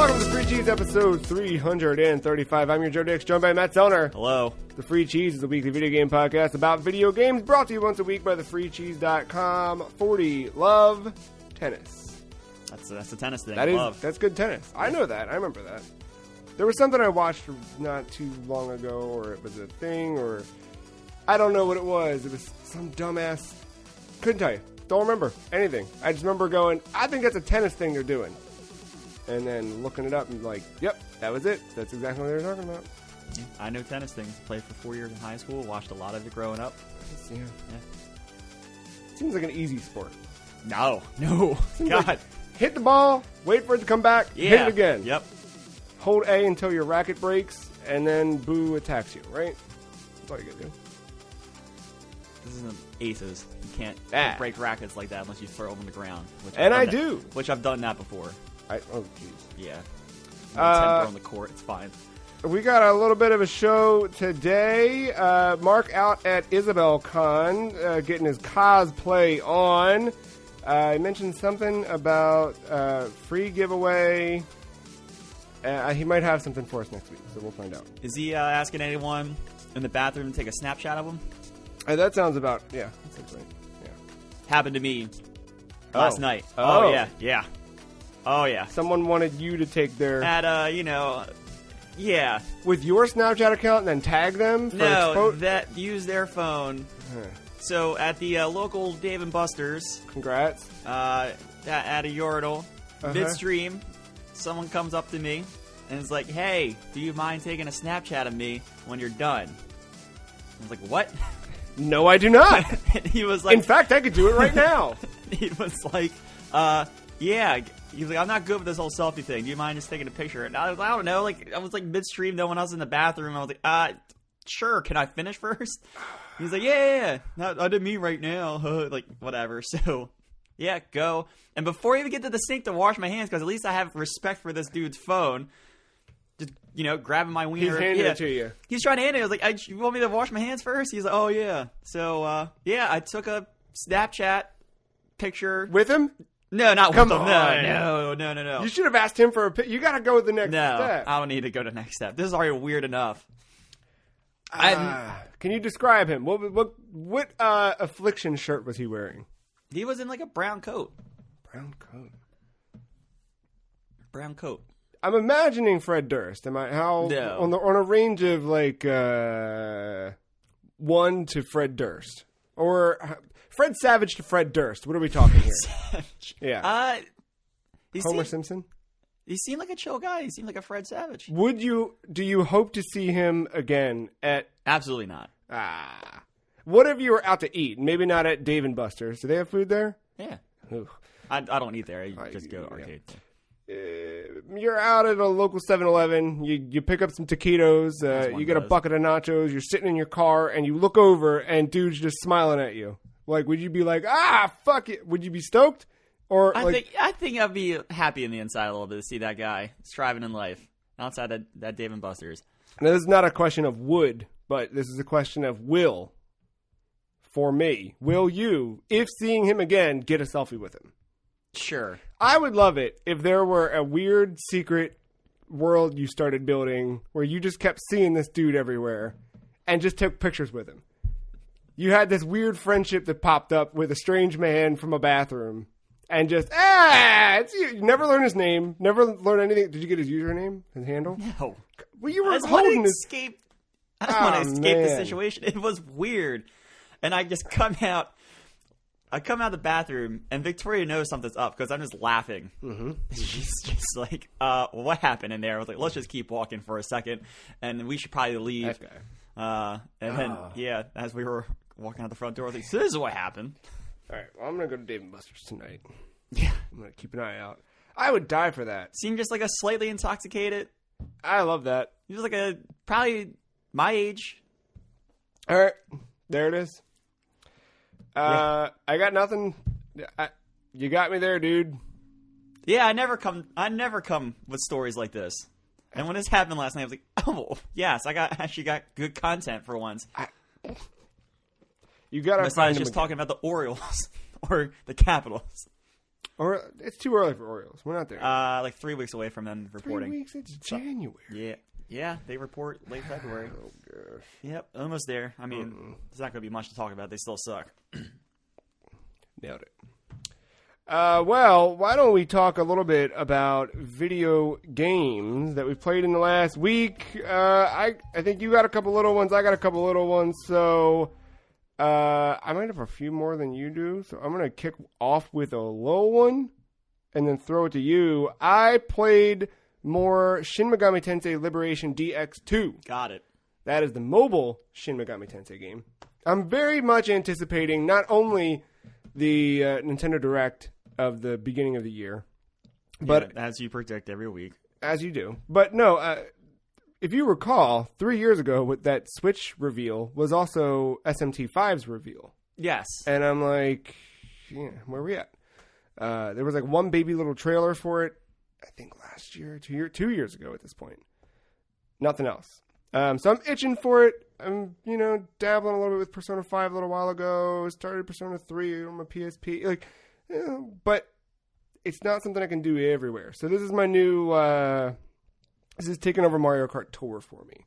welcome to the Free Cheese episode 335. I'm your Joe Dix, joined by Matt Zellner. Hello. The Free Cheese is a weekly video game podcast about video games, brought to you once a week by thefreecheese.com. 40 Love Tennis. That's the tennis thing. That's good tennis. I know that. I remember that. There was something I watched not too long ago, or it was a thing, or I don't know what it was. It was some dumbass. Couldn't tell you. Don't remember anything. I just remember going, I think that's a tennis thing they're doing. And then looking it up and like, yep, that was it. That's exactly what they were talking about. Yeah, I know tennis things. Played for 4 years in high school. Watched a lot of it growing up. Yeah. Seems like an easy sport. No. God. Like, hit the ball, wait for it to come back, hit it again. Yep. Hold A until your racket breaks, and then Boo attacks you, right? That's all you gotta do. This isn't aces. You can't break rackets like that unless you throw them on the ground. Which I've done that before. Oh, jeez. Yeah. 10 on the court. It's fine. We got a little bit of a show today. Mark out at Isabel Con, getting his cosplay on. I mentioned something about free giveaway. He might have something for us next week, so we'll find out. Is he asking anyone in the bathroom to take a Snapchat of him? That sounds about, that sounds right. Yeah. Happened to me last night. Oh, yeah. Oh, yeah. Someone wanted you to take their... Yeah. With your Snapchat account and then tag them? That use their phone. So at the local Dave & Buster's... Congrats. At a Yordle, midstream, someone comes up to me and is like, hey, do you mind taking a Snapchat of me when you're done? I was like, what? No, I do not. And he was like... In fact, I could do it right now. He was like, yeah... He was like, I'm not good with this whole selfie thing. Do you mind just taking a picture? And I don't know. Like, I was like midstream, no one else in the bathroom. I was like, sure. Can I finish first? He's like, yeah. No, I didn't mean right now. Like, whatever. So, yeah, go. And before I even get to the sink to wash my hands, because at least I have respect for this dude's phone, just, grabbing my wiener. He's handing it to you. He's trying to hand it. I was like, you want me to wash my hands first? He's like, oh, yeah. So, I took a Snapchat picture. With him? No, not Come with them. on. No. You should have asked him for a picture. You got to go with the next step. I don't need to go to the next step. This is already weird enough. Can you describe him? What affliction shirt was he wearing? He was in like a brown coat. Brown coat. I'm imagining Fred Durst. Am I? How? No. On a range of like 1 to Fred Durst, or Fred Savage to Fred Durst. What are we talking here? Savage. Yeah. Homer Simpson? He seemed like a chill guy. He seemed like a Fred Savage. Do you hope to see him again at... Absolutely not. What if you were out to eat? Maybe not at Dave & Buster's. Do they have food there? Yeah. Ooh. I don't eat there. I just go to arcade. You're out at a local 7-Eleven. You pick up some taquitos. You get a bucket of nachos. You're sitting in your car, and you look over, and dude's just smiling at you. Like, would you be like, fuck it? Would you be stoked? Or I think I'd be happy in the inside a little bit to see that guy striving in life outside that Dave & Buster's. Now, this is not a question of would, but this is a question of will. For me, will you, if seeing him again, get a selfie with him? Sure. I would love it if there were a weird secret world you started building where you just kept seeing this dude everywhere and just took pictures with him. You had this weird friendship that popped up with a strange man from a bathroom and just, it's you. You never learn his name, never learn anything. Did you get his username, his handle? No. Well, you were holding his... I just want to escape the situation. It was weird. And I just come out of the bathroom, and Victoria knows something's up because I'm just laughing. Mm-hmm. She's just like, what happened in there? I was like, let's just keep walking for a second, and we should probably leave. That guy. Then, as we were walking out the front door, I was like, so this is what happened. All right, well, I'm going to go to Dave & Buster's tonight. Yeah. I'm going to keep an eye out. I would die for that. Seemed just like a slightly intoxicated. I love that. He was like probably my age. All right, there it is. I got nothing. You got me there, dude. Yeah, I never come with stories like this. And when this happened last night, I was like, oh, yes, I actually got good content for once. You got to Besides just talking about the Orioles or the Capitals. Or it's too early for Orioles. We're not there. Like 3 weeks away from them 3 reporting. weeks? It's January. Yeah, they report late February. Oh, gosh. Yep, almost there. I mean, there's not going to be much to talk about. They still suck. Nailed it. Well, why don't we talk a little bit about video games that we've played in the last week? I think you got a couple little ones. I got a couple little ones. So I might have a few more than you do. So I'm going to kick off with a low one and then throw it to you. I played more Shin Megami Tensei Liberation DX2. Got it. That is the mobile Shin Megami Tensei game. I'm very much anticipating not only the Nintendo Direct of the beginning of the year, but as you predict every week. As you do. But no, if you recall, 3 years ago with that Switch reveal was also SMT5's reveal. Yes. And I'm like, yeah, where are we at? There was like one baby little trailer for it, I think last year, 2 years ago at this point. Nothing else. So I'm itching for it. I'm, dabbling a little bit with Persona 5 a little while ago. Started Persona 3 on my PSP. But it's not something I can do everywhere. So this is my new, this is taking over Mario Kart Tour for me.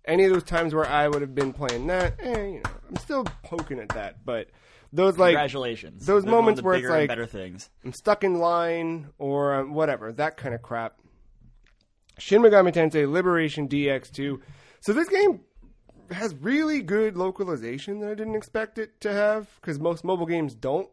Any of those times where I would have been playing that, I'm still poking at that. But those congratulations. Those They're moments one of the where it's better things. I'm stuck in line or whatever, that kind of crap. Shin Megami Tensei Liberation DX2. So this game has really good localization that I didn't expect it to have, because most mobile games don't.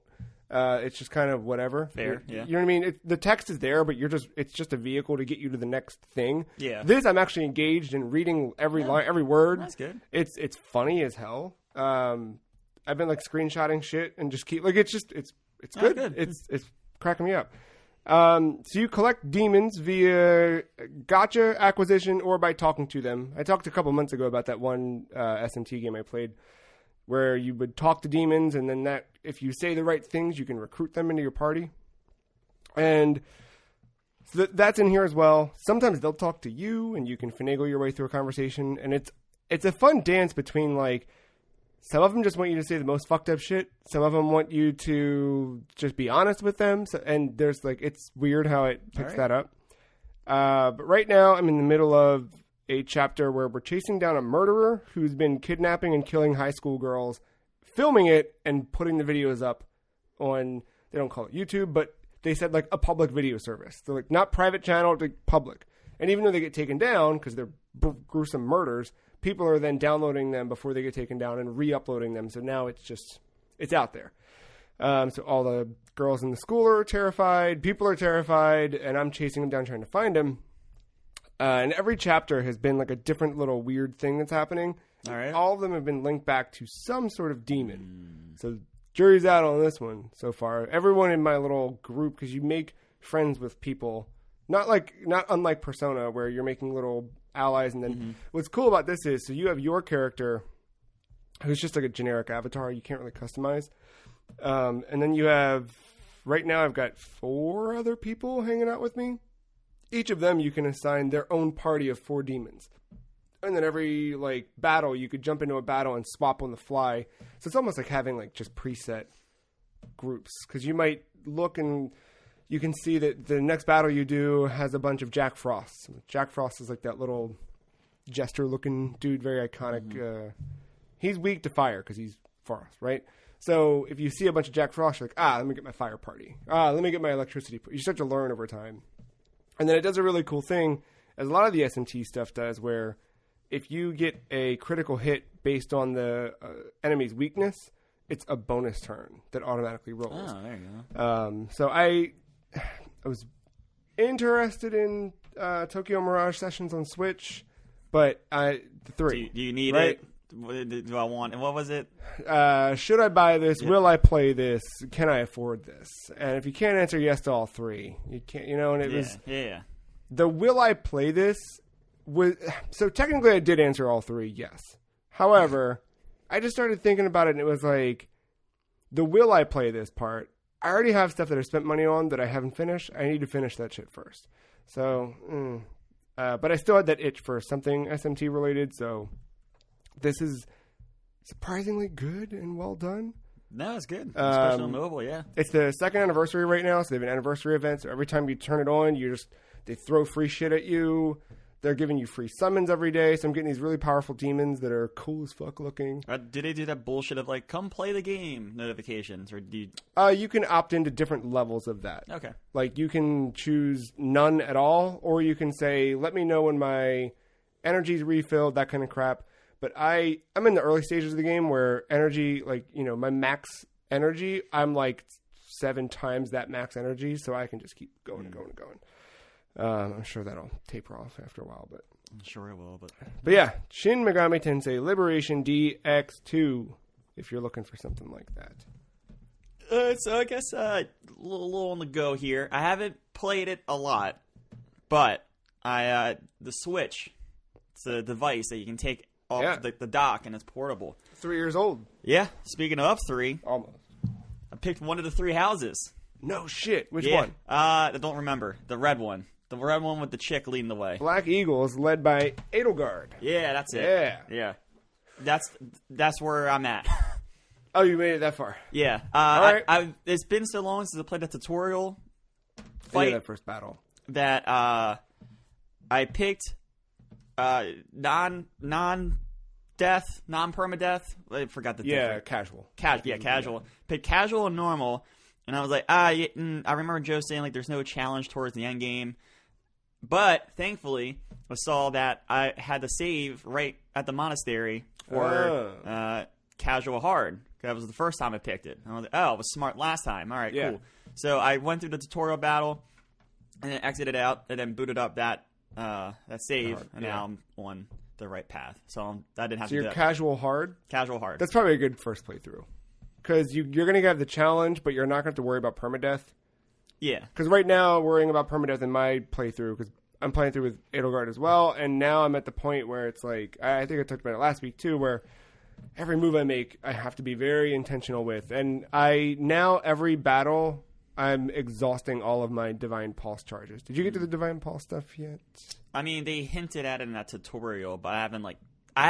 It's just kind of whatever. Fair, yeah. You know what I mean? The text is there, but it's just a vehicle to get you to the next thing. Yeah. This, I'm actually engaged in reading every line, every word. That's good. It's funny as hell. I've been screenshotting shit and just keep it's good. Good. It's cracking me up. So you collect demons via gacha acquisition or by talking to them. I talked a couple months ago about that one SMT game I played where you would talk to demons, and then that if you say the right things, you can recruit them into your party. And so that's in here as well. Sometimes they'll talk to you, and you can finagle your way through a conversation. And it's a fun dance between some of them just want you to say the most fucked up shit. Some of them want you to just be honest with them. So, and there's it's weird how it picks that up. But right now I'm in the middle of a chapter where we're chasing down a murderer who's been kidnapping and killing high school girls, filming it and putting the videos up on, they don't call it YouTube, but they said a public video service. So not private channel, public. And even though they get taken down because they're gruesome murders, people are then downloading them before they get taken down and re-uploading them. So now it's out there. So all the girls in the school are terrified, people are terrified, and I'm chasing them down trying to find them. And every chapter has been a different little weird thing that's happening. All right. All of them have been linked back to some sort of demon. So jury's out on this one so far. Everyone in my little group, because you make friends with people, not unlike Persona where you're making little allies, and then what's cool about this is, so you have your character who's just a generic avatar you can't really customize, and then you have, right now I've got 4 other people hanging out with me. Each of them you can assign their own party of 4 demons, and then every battle you could jump into a battle and swap on the fly. So it's almost like having just preset groups, because you might look and you can see that the next battle you do has a bunch of Jack Frosts. Jack Frost is that little jester-looking dude, very iconic. He's weak to fire because he's Frost, right? So if you see a bunch of Jack Frost, you're let me get my fire party. Let me get my electricity. You start to learn over time. And then it does a really cool thing, as a lot of the SMT stuff does, where if you get a critical hit based on the enemy's weakness, it's a bonus turn that automatically rolls. Oh, there you go. So I was interested in Tokyo Mirage Sessions on Switch, but the 3. Do you need right? it? Do I want it? What was it? Should I buy this? Yeah. Will I play this? Can I afford this? And if you can't answer yes to all 3, you can't. And it was the will I play this was, so technically I did answer all 3 yes. However, I just started thinking about it, and it was the will I play this part. I already have stuff that I spent money on that I haven't finished. I need to finish that shit first. So, but I still had that itch for something SMT related. So this is surprisingly good and well done. No, it's good. Especially on mobile, yeah. It's the second anniversary right now, so they have an anniversary event. So every time you turn it on, they throw free shit at you. They're giving you free summons every day. So I'm getting these really powerful demons that are cool as fuck looking. Do they do that bullshit of like, come play the game notifications, or do you? You can opt into different levels of that. Okay. Like you can choose none at all, or you can say, let me know when my energy's refilled, that kind of crap. But I'm in the early stages of the game where energy, like, my max energy, I'm like 7 times that max energy, so I can just keep going and going and going. I'm sure that'll taper off after a while, but I'm sure it will. But yeah, Shin Megami Tensei Liberation DX2, if you're looking for something like that. So I guess a little on the go here. I haven't played it a lot, but the Switch, it's a device that you can take off the dock, and it's portable. 3 years old. Yeah. Speaking of 3, almost. I picked one of the 3 houses. No shit. Which one? I don't remember. The red one. The red one with the chick leading the way. Black Eagles, led by Edelgard. Yeah, that's it. Yeah. That's where I'm at. Oh, you made it that far. Yeah. All right. It's been so long since I played a tutorial fight. That first battle. That I picked non-death, non-permadeath. I forgot the difference. Casual. Casual. Picked casual and normal, and I was like, I remember Joe saying like there's no challenge towards the end game, but thankfully I saw that I had to save right at the monastery for casual hard. That was the first time I picked it. I was like, oh, it was smart last time. All right, cool. So I went through the tutorial battle, and then exited out, and then booted up that save, and now I'm on the right path. So I didn't have to do that. So you're casual hard? Casual hard. That's probably a good first playthrough. Because you're going to have the challenge, but you're not going to have to worry about permadeath. Yeah. Because right now, worrying about permadeath in my playthrough, because I'm playing through with Edelgard as well, and now I'm at the point where it's like, I think I talked about it last week too, where every move I make, I have to be very intentional with. And every battle, I'm exhausting all of my Divine Pulse charges. Did you get to the Divine Pulse stuff yet? I mean, they hinted at it in that tutorial, but I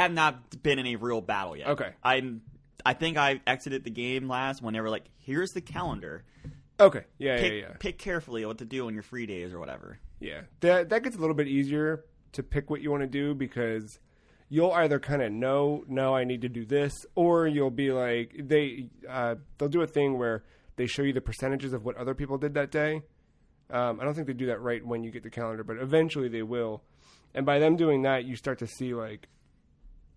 have not been in a real battle yet. Okay. I think I exited the game last when they were like, here's the calendar. Okay. Yeah. Pick carefully what to do on your free days or whatever. Yeah. That gets a little bit easier to pick what you want to do, because you'll either kind of know, no, I need to do this, or you'll be like, they'll do a thing where they show you the percentages of what other people did that day. I don't think they do that right when you get the calendar, but eventually they will. And by them doing that, you start to see like,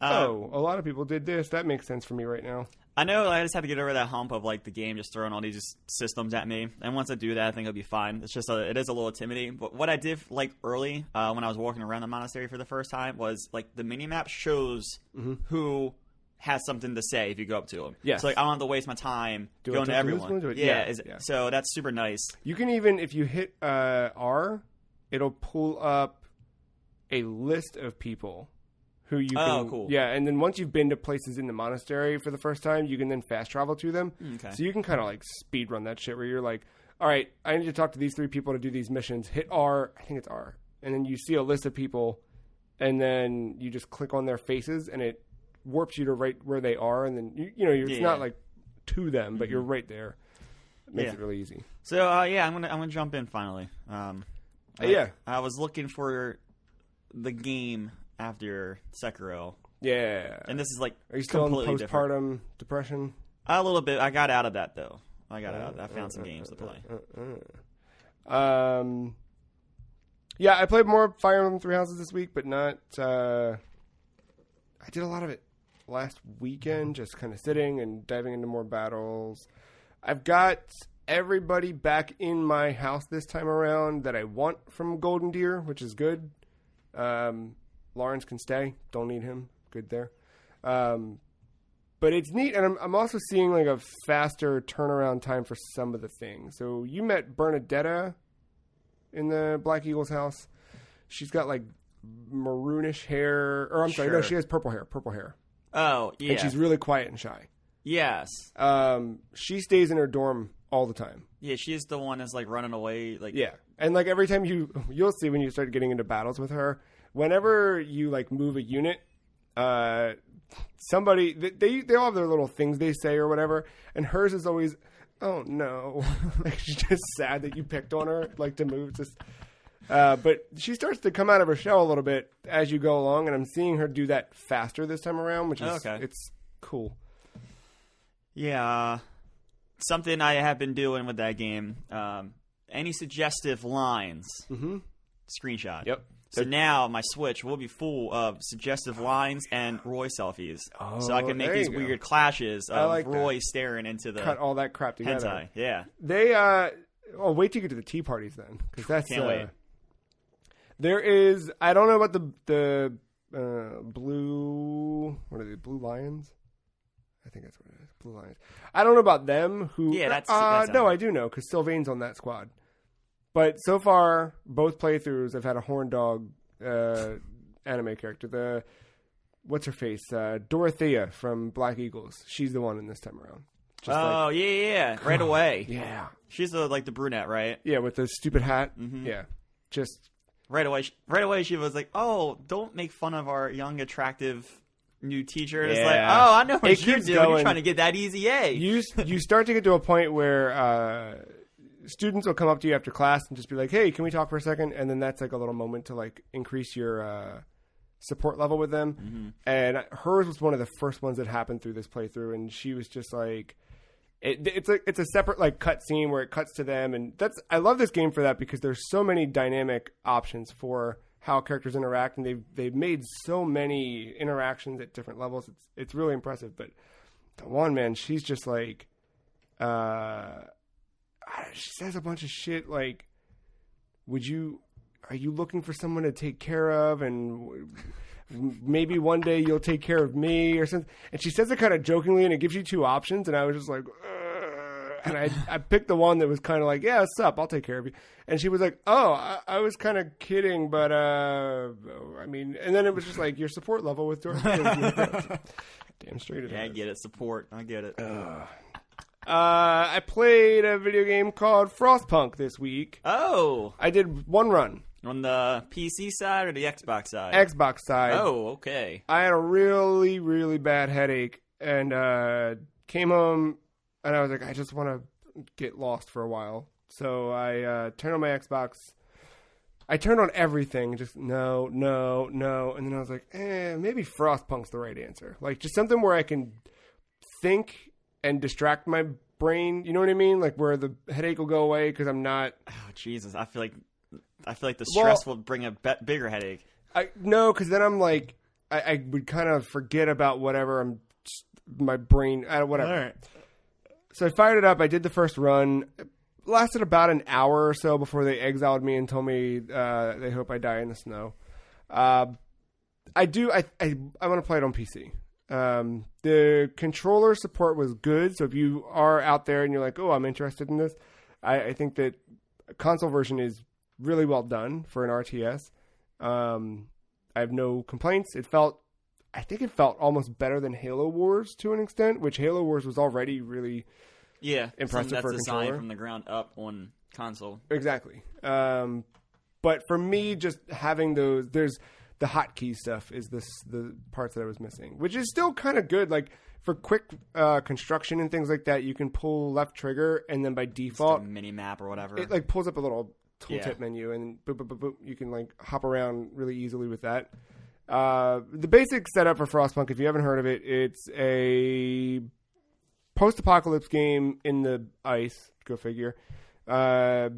a lot of people did this. That makes sense for me right now. I know I just have to get over that hump of like the game just throwing all these systems at me. And once I do that, I think it'll be fine. It's just it is a little intimidating. But what I did like early when I was walking around the monastery for the first time was like the minimap shows who has something to say if you go up to them. Yes. So like I don't have to waste my time going to everyone. Yeah. So that's super nice. You can even, if you hit R, it'll pull up a list of people who you can. Oh, cool. Yeah, and then once you've been to places in the monastery for the first time, you can then fast travel to them. Okay. So you can kind of like speed run that shit where you're like, all right, I need to talk to these 3 people to do these missions. Hit R, I think it's R. And then you see a list of people, and then you just click on their faces, and it warps you to right where they are, and then it's not like to them, but you're right there. It makes it really easy. So I'm gonna jump in finally. I was looking for the game after Sekiro. Yeah. And this is like are you still in postpartum different. depression? A little bit. I got out of that though. I found some games to play. Yeah, I played more Fire Emblem Three Houses this week, but not. I did a lot of it last weekend, just kind of sitting and diving into more battles. I've got everybody back in my house this time around that I want from Golden Deer, which is good. Lawrence can stay. Don't need him. Good there. But it's neat, and I'm also seeing like a faster turnaround time for some of the things. So you met Bernadetta in the Black Eagle's house. She's got like maroonish hair, or I'm sorry, no, she has purple hair. Oh, yeah. And she's really quiet and shy. Yes. She stays in her dorm all the time. Yeah, she's the one that's like running away. Like yeah, and like every time you'll see when you start getting into battles with her, whenever you like move a unit, somebody they all have their little things they say or whatever, and hers is always, oh no, like she's just sad that you picked on her, like to move. Just, but she starts to come out of her shell a little bit as you go along, and I'm seeing her do that faster this time around, which is it's cool. Yeah, something I have been doing with that game. Any suggestive lines, screenshot. Yep. So now my Switch will be full of suggestive lines and Roy selfies. So I can make these weird clashes of like Roy staring into the... Cut all that crap together. Hentai, yeah. They, wait till you get to the tea parties then. Because that's... Can't wait. There is... I don't know about the blue... What are they? Blue Lions? I think that's what it is. Blue Lions. I don't know about them who... Yeah, that's no, I do know, because Sylvain's on that squad. But so far, both playthroughs, I've had a horn dog anime character. What's her face? Dorothea from Black Eagles. She's the one in this time around. Just yeah. Right away. Yeah. She's the brunette, right? Yeah, with the stupid hat. Mm-hmm. Yeah. Just... Right away, she was like, oh, don't make fun of our young, attractive new teacher. And it's like, oh, I know what you're doing. You're trying to get that easy A. You start to get to a point where... students will come up to you after class and just be like, hey, can we talk for a second? And then that's like a little moment to like increase your support level with them. Mm-hmm. And hers was one of the first ones that happened through this playthrough. And she was just like, it's a separate like cut scene where it cuts to them. And I love this game for that because there's so many dynamic options for how characters interact. And they've made so many interactions at different levels. It's really impressive. But the one, man, she's just like, she says a bunch of shit like, are you looking for someone to take care of? And maybe one day you'll take care of me or something. And she says it kind of jokingly and it gives you two options. And I was just like, and I picked the one that was kind of like, yeah, what's up? I'll take care of you. And she was like, oh, I was kind of kidding, but I mean, and then it was just like your support level with Dorothea. Damn straight it is. Yeah, I get it. Support. I get it. I played a video game called Frostpunk this week. Oh. I did one run. On the PC side or the Xbox side? Xbox side. Oh, okay. I had a really, really bad headache and came home and I was like, I just want to get lost for a while. So I turned on my Xbox. I turned on everything. Just no. And then I was like, maybe Frostpunk's the right answer. Like just something where I can think and distract my brain, you know what I mean? Like where the headache will go away because I'm not. Oh Jesus! I feel like the stress will bring a bigger headache. No, because then I'm like, I would kind of forget about whatever my brain, whatever. All right. So I fired it up. I did the first run. It lasted about an hour or so before they exiled me and told me they hope I die in the snow. I want to play it on PC. The controller support was good, so if you are out there and you're like, oh, I'm interested in this, I think that console version is really well done for an RTS. I have no complaints. I think it felt almost better than Halo Wars to an extent, which Halo Wars was already really impressive for a controller. Designed from the ground up on console. Exactly. But for me, just having those, the hotkey stuff is the parts that I was missing, which is still kind of good. Like for quick construction and things like that, you can pull left trigger and then by default, just a mini map or whatever, it like pulls up a little tooltip menu and boop, boop, boop, boop. You can like hop around really easily with that. The basic setup for Frostpunk, if you haven't heard of it, it's a post-apocalypse game in the ice. Go figure. I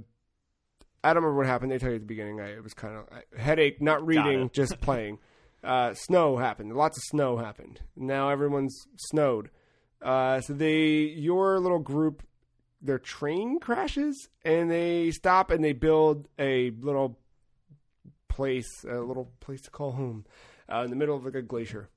don't remember what happened. They tell you at the beginning. It was kind of headache, not reading, just playing. Snow happened. Lots of snow happened. Now everyone's snowed. So your little group, their train crashes, and they stop and they build a little place to call home in the middle of like a glacier.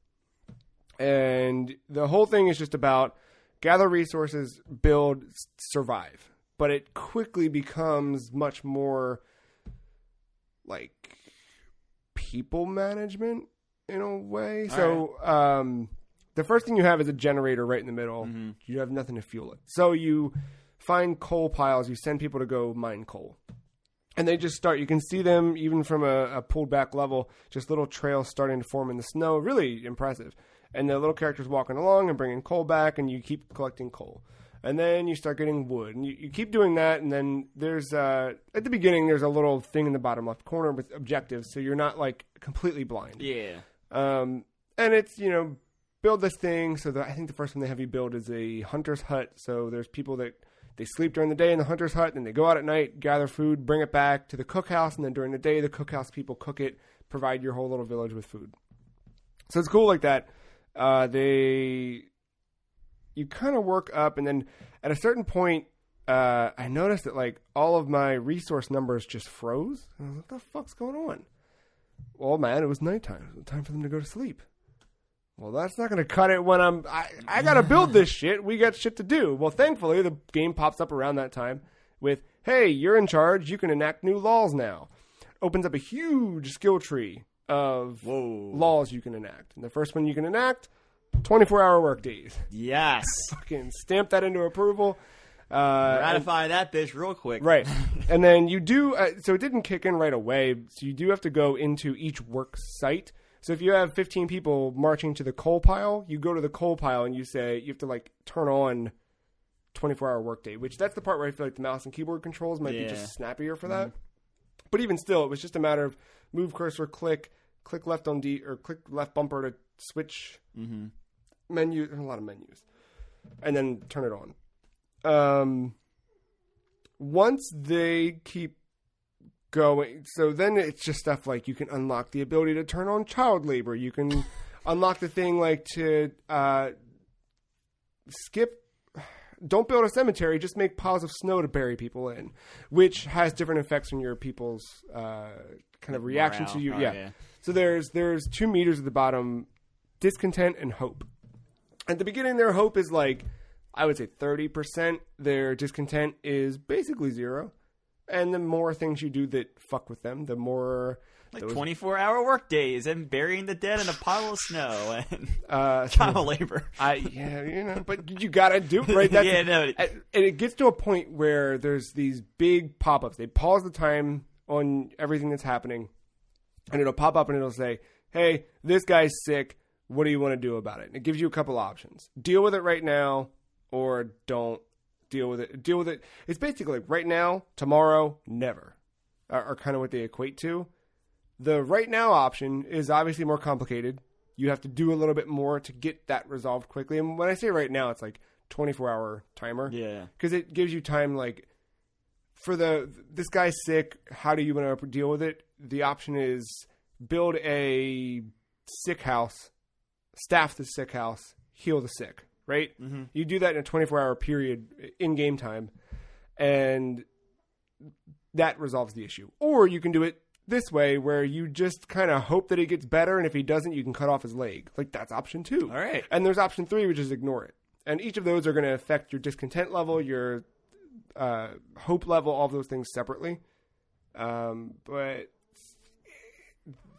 And the whole thing is just about gather resources, build, survive. But it quickly becomes much more like people management in a way. All right. The first thing you have is a generator right in the middle. Mm-hmm. You have nothing to fuel it. So you find coal piles. You send people to go mine coal. And they just start. You can see them even from a pulled back level, just little trails starting to form in the snow. Really impressive. And the little character's walking along and bringing coal back, and you keep collecting coal. And then you start getting wood. And you keep doing that, and then there's, at the beginning, there's a little thing in the bottom left corner with objectives, so you're not, like, completely blind. Yeah. And it's, build this thing. So I think the first one they have you build is a hunter's hut. So there's people that they sleep during the day in the hunter's hut, and they go out at night, gather food, bring it back to the cookhouse, and then during the day, the cookhouse people cook it, provide your whole little village with food. So it's cool like that. You kind of work up, and then at a certain point, I noticed that like all of my resource numbers just froze. I was like, what the fuck's going on? Well, man, it was nighttime. It was time for them to go to sleep. Well, that's not going to cut it when I got to build this shit. We got shit to do. Well, thankfully, the game pops up around that time with, hey, you're in charge. You can enact new laws now. Opens up a huge skill tree of laws you can enact. And the first one you can enact, 24-hour work days. Yes. Fucking stamp that into approval. Ratify that bitch real quick. Right. And then you do, so it didn't kick in right away. So you do have to go into each work site. So if you have 15 people marching to the coal pile, you go to the coal pile and you say, you have to like turn on 24-hour workday, which that's the part where I feel like the mouse and keyboard controls might be just snappier for that. But even still, it was just a matter of move cursor, click left on D, or click left bumper to switch menu. There's a lot of menus. And then turn it on. Once they keep going, so then it's just stuff like you can unlock the ability to turn on child labor. You can unlock the thing like to don't build a cemetery, just make piles of snow to bury people in, which has different effects on your people's kind of reaction to you. Yeah. So there's 2 meters at the bottom, discontent and hope. At the beginning, their hope is like, I would say 30%. Their discontent is basically 0. And the more things you do that fuck with them, the more... Like 24-hour work days and burying the dead in a pile of snow and child labor. But you gotta do it, right? And it gets to a point where there's these big pop-ups. They pause the time on everything that's happening, and it'll pop up and it'll say, hey, this guy's sick. What do you want to do about it? And it gives you a couple options. Deal with it right now, or don't deal with it. Deal with it. It's basically like right now, tomorrow, never, are kind of what they equate to. The right now option is obviously more complicated. You have to do a little bit more to get that resolved quickly. And when I say right now, it's like 24-hour timer. Yeah. Because it gives you time, like, for this guy's sick, how do you want to deal with it? The option is build a sick house, staff the sick house, heal the sick, right? Mm-hmm. You do that in a 24-hour period in game time, and that resolves the issue. Or you can do it this way, where you just kind of hope that he gets better, and if he doesn't, you can cut off his leg. Like, that's option 2. All right. And there's option 3, which is ignore it. And each of those are going to affect your discontent level, your hope level, all of those things separately. But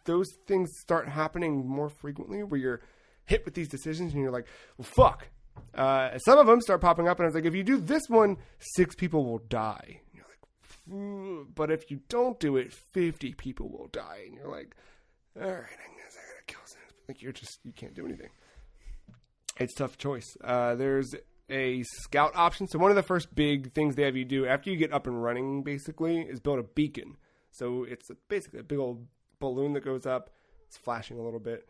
those things start happening more frequently, where you're hit with these decisions, and you're like, well, fuck. Some of them start popping up, and I was like, if you do this one, 6 people will die. But if you don't do it, 50 people will die. And you're like, all right, I guess I gotta kill some. Like, you can't do anything. It's a tough choice. There's a scout option. So one of the first big things they have you do after you get up and running, basically, is build a beacon. So it's basically a big old balloon that goes up. It's flashing a little bit.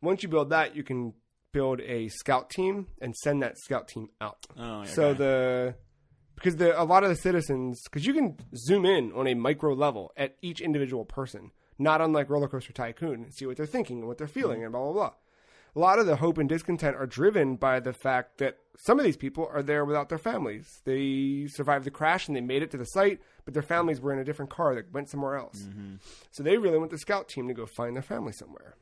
Once you build that, you can build a scout team and send that scout team out. Oh, okay. So because a lot of the citizens, because you can zoom in on a micro level at each individual person, not unlike Roller Coaster Tycoon, and see what they're thinking and what they're feeling and blah, blah, blah. A lot of the hope and discontent are driven by the fact that some of these people are there without their families. They survived the crash and they made it to the site, but their families were in a different car that went somewhere else. Mm-hmm. So they really want the scout team to go find their family somewhere.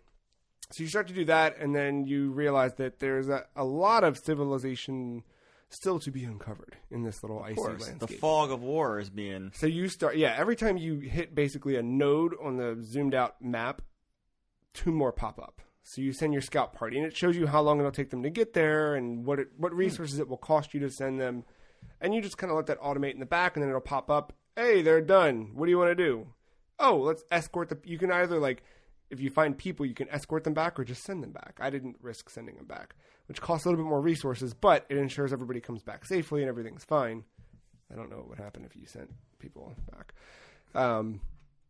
So you start to do that, and then you realize that there's a lot of civilization still to be uncovered in this little icy landscape. The fog of war is being... So you start... Yeah, every time you hit basically a node on the zoomed-out map, 2 more pop up. So you send your scout party, and it shows you how long it'll take them to get there and what resources it will cost you to send them. And you just kind of let that automate in the back, and then it'll pop up, hey, they're done. What do you want to do? Oh, let's escort the... You can either, like... if you find people, you can escort them back or just send them back. I didn't risk sending them back, which costs a little bit more resources, but it ensures everybody comes back safely and everything's fine. I don't know what would happen if you sent people back.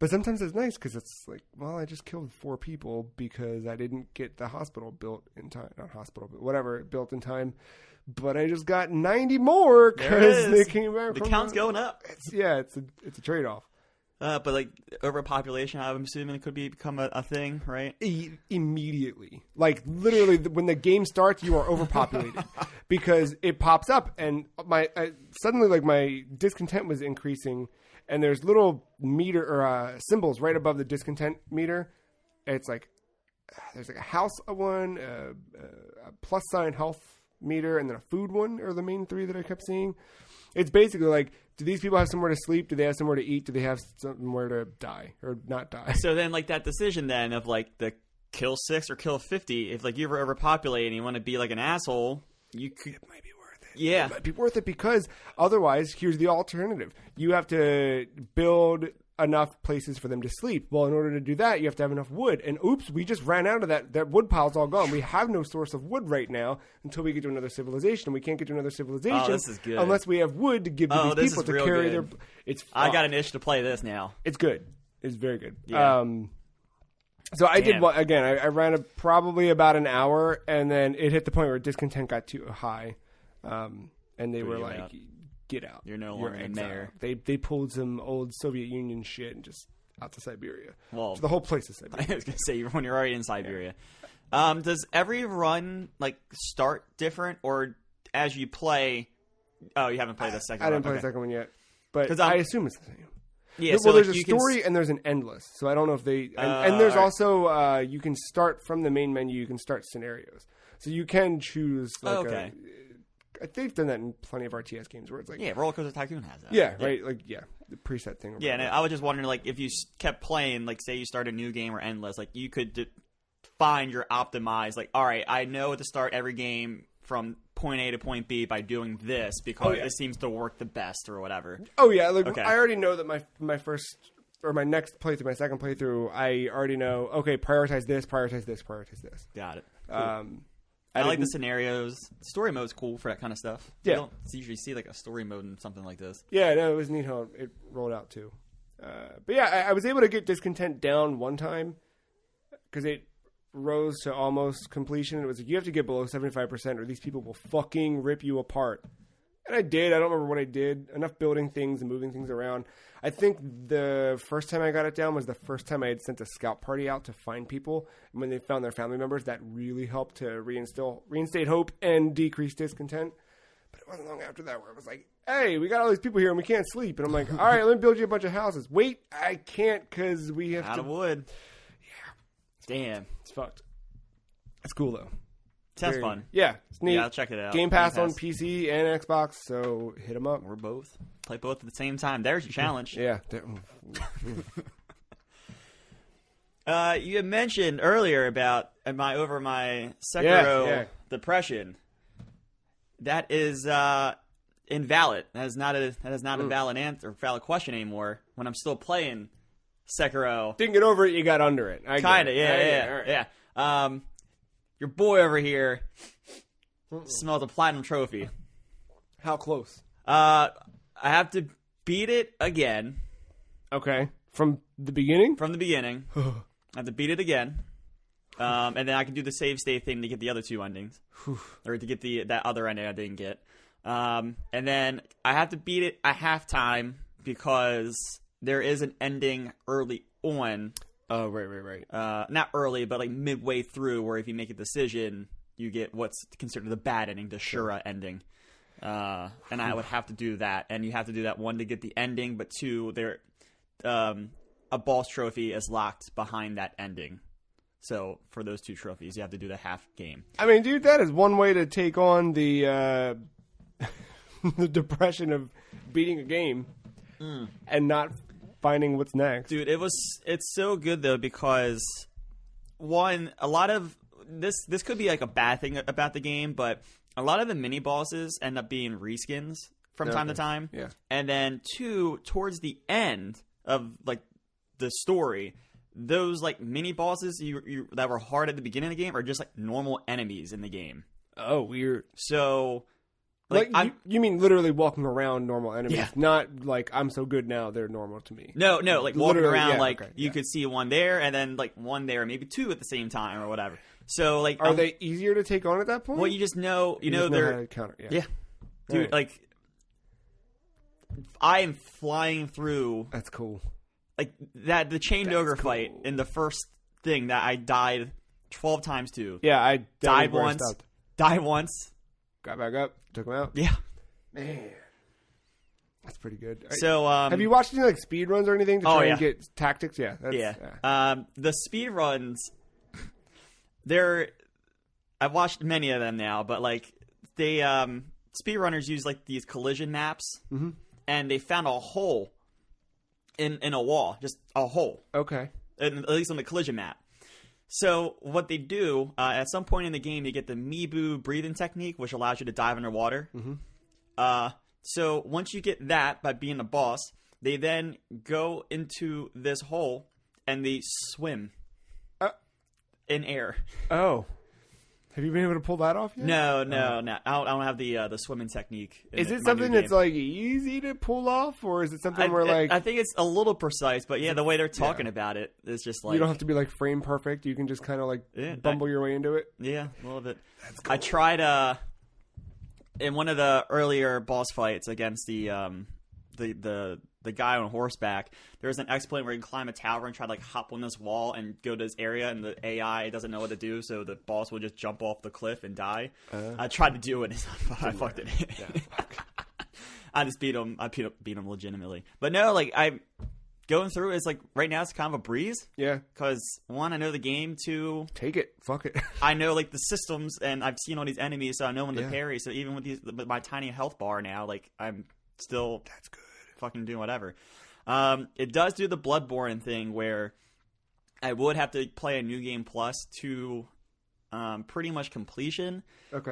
But sometimes it's nice because it's like, well, I just killed 4 people because I didn't get the hospital built in time. Not hospital, but whatever, built in time. But I just got 90 more because they came back. The count's going up. It's a trade-off. But like overpopulation, I'm assuming it could become a thing, right? Immediately. Like literally when the game starts, you are overpopulated because it pops up and suddenly like my discontent was increasing. And there's little meter or symbols right above the discontent meter. It's like there's like a house one, a plus sign health meter, and then a food one are the main 3 that I kept seeing. It's basically like, do these people have somewhere to sleep? Do they have somewhere to eat? Do they have somewhere to die or not die? So then like that decision then of like the kill 6 or kill 50, if like you're overpopulated and you want to be like an asshole, you could... It might be worth it. Yeah. It might be worth it because otherwise, here's the alternative. You have to build enough places for them to sleep. Well, in order to do that, you have to have enough wood. And oops, we just ran out of that. That wood pile's all gone. We have no source of wood right now until we get to another civilization. We can't get to another civilization this is good. unless we have wood to give to these people to carry their... It's I got an itch to play this now. It's good. It's very good. Yeah. So I did one again. I ran probably about an hour, and then it hit the point where discontent got too high, and they were like, "Get out! You're no longer the mayor." They pulled some old Soviet Union shit and just out to Siberia. Well, so the whole place is Siberia. I was gonna say when you're already in Siberia. Yeah. Does every run like start different, or as you play? Oh, you haven't played the second. I didn't play the second one yet, but I assume it's the same. Yeah, well, there's a story and there's an endless. So I don't know if they... And there's also... you can start from the main menu. You can start scenarios. So you can choose... Like they've done that in plenty of RTS games where it's like... Yeah, Roller Coaster Tycoon has that. Yeah, right? Like, the preset thing. Yeah, and I was just wondering, like, if you kept playing, like, say you start a new game or endless, like, you could find your optimized... Like, all right, I know to start every game from point A to point B by doing this because it seems to work the best or whatever. Oh yeah, like I already know that my first or my next playthrough, my second playthrough, I already know. Okay, prioritize this, prioritize this, prioritize this. Got it. Cool. I like the scenarios. Story mode's cool for that kind of stuff. Yeah, you don't usually see like a story mode in something like this. Yeah, no, it was neat how it rolled out too. But yeah, I was able to get discontent down one time because it rose to almost completion. It was like, you have to get below 75% or these people will fucking rip you apart. And I did. I don't remember what I did. Enough building things and moving things around. I think the first time I got it down was the first time I had sent a scout party out to find people. And when they found their family members, that really helped to reinstate hope and decrease discontent. But it wasn't long after that where it was like, hey, we got all these people here and we can't sleep. And I'm like, all right, let me build you a bunch of houses. Wait, I can't because we have out of wood. Damn. It's fucked. It's cool, though. Sounds fun. Yeah, it's neat. Yeah, I'll check it out. Game Pass on PC and Xbox, so hit them up. We're both. Play both at the same time. There's your challenge. Yeah. You had mentioned earlier about my Sekiro depression. That is invalid. That is not a valid answer or valid question anymore when I'm still playing Sekiro. Didn't get over it, you got under it. Kinda, yeah. Your boy over here smells a platinum trophy. How close? I have to beat it again. Okay. From the beginning? From the beginning. I have to beat it again. And then I can do the save state thing to get the other 2 endings. Or to get that other ending I didn't get. And then I have to beat it at halftime because there is an ending early on. Oh, right. Not early, but like midway through, where if you make a decision, you get what's considered the bad ending, the Shura ending. And I would have to do that. And you have to do that, 1, to get the ending, but 2, a boss trophy is locked behind that ending. So for those 2 trophies, you have to do the half game. I mean, dude, that is one way to take on the the depression of beating a game and not finding what's next. Dude, it's so good though because one, a lot of this could be like a bad thing about the game, but a lot of the mini bosses end up being reskins from time to time. Yeah. And then 2, towards the end of like the story, those like mini bosses that were hard at the beginning of the game are just like normal enemies in the game. Oh, weird. So, like you mean literally walking around normal enemies, Yeah. not like I'm so good now they're normal to me. No, like walking Literally, around, yeah, like okay, you yeah. could see one there and then like one there, maybe two at the same time or whatever. So like, Are they easier to take on at that point? well, you just know, You just know they're how to counter. Yeah, yeah, dude. Right. Like, I am flying through That's cool. like that the chained That's ogre cool. fight in the first thing that I died 12 times to. Yeah, I Died that was where I once, stopped. died once. Got back up, took him out. Yeah. Man, that's pretty good. So have you watched any like speed runs or anything to Oh, try yeah. and get tactics? Yeah, that's, Yeah. The speed runs, I've watched many of them now, but like they speedrunners use like these collision maps, and they found a hole in a wall, just a hole, Okay. at least on the collision map. So what they do at some point in the game, you get the Mibu breathing technique, which allows you to dive underwater. So once you get that by being a boss, they then go into this hole and they swim in air. Oh, have you been able to pull that off yet? No. I don't have the swimming technique. Is it something that's like easy to pull off, or is it something where like I think it's a little precise, but yeah, the way they're talking about it is just like you don't have to be like frame perfect? You can just kind of like bumble your way into it. Yeah, a little bit. I tried in one of the earlier boss fights against the guy on horseback. There was an exploit where you can climb a tower and try to like hop on this wall and go to this area, and the AI doesn't know what to do, so the boss will just jump off the cliff and die. I tried to do it, and I fucked it. I just beat him. I beat him legitimately, but no, like I going through is like right now it's kind of a breeze. Yeah, because one, I know the game. Two, take it. Fuck it. I know like the systems, and I've seen all these enemies, so I know when to Yeah. parry. So even with my tiny health bar now, like I'm still That's good. fucking doing whatever. It does do the Bloodborne thing where I would have to play a new game plus to pretty much completion. Okay.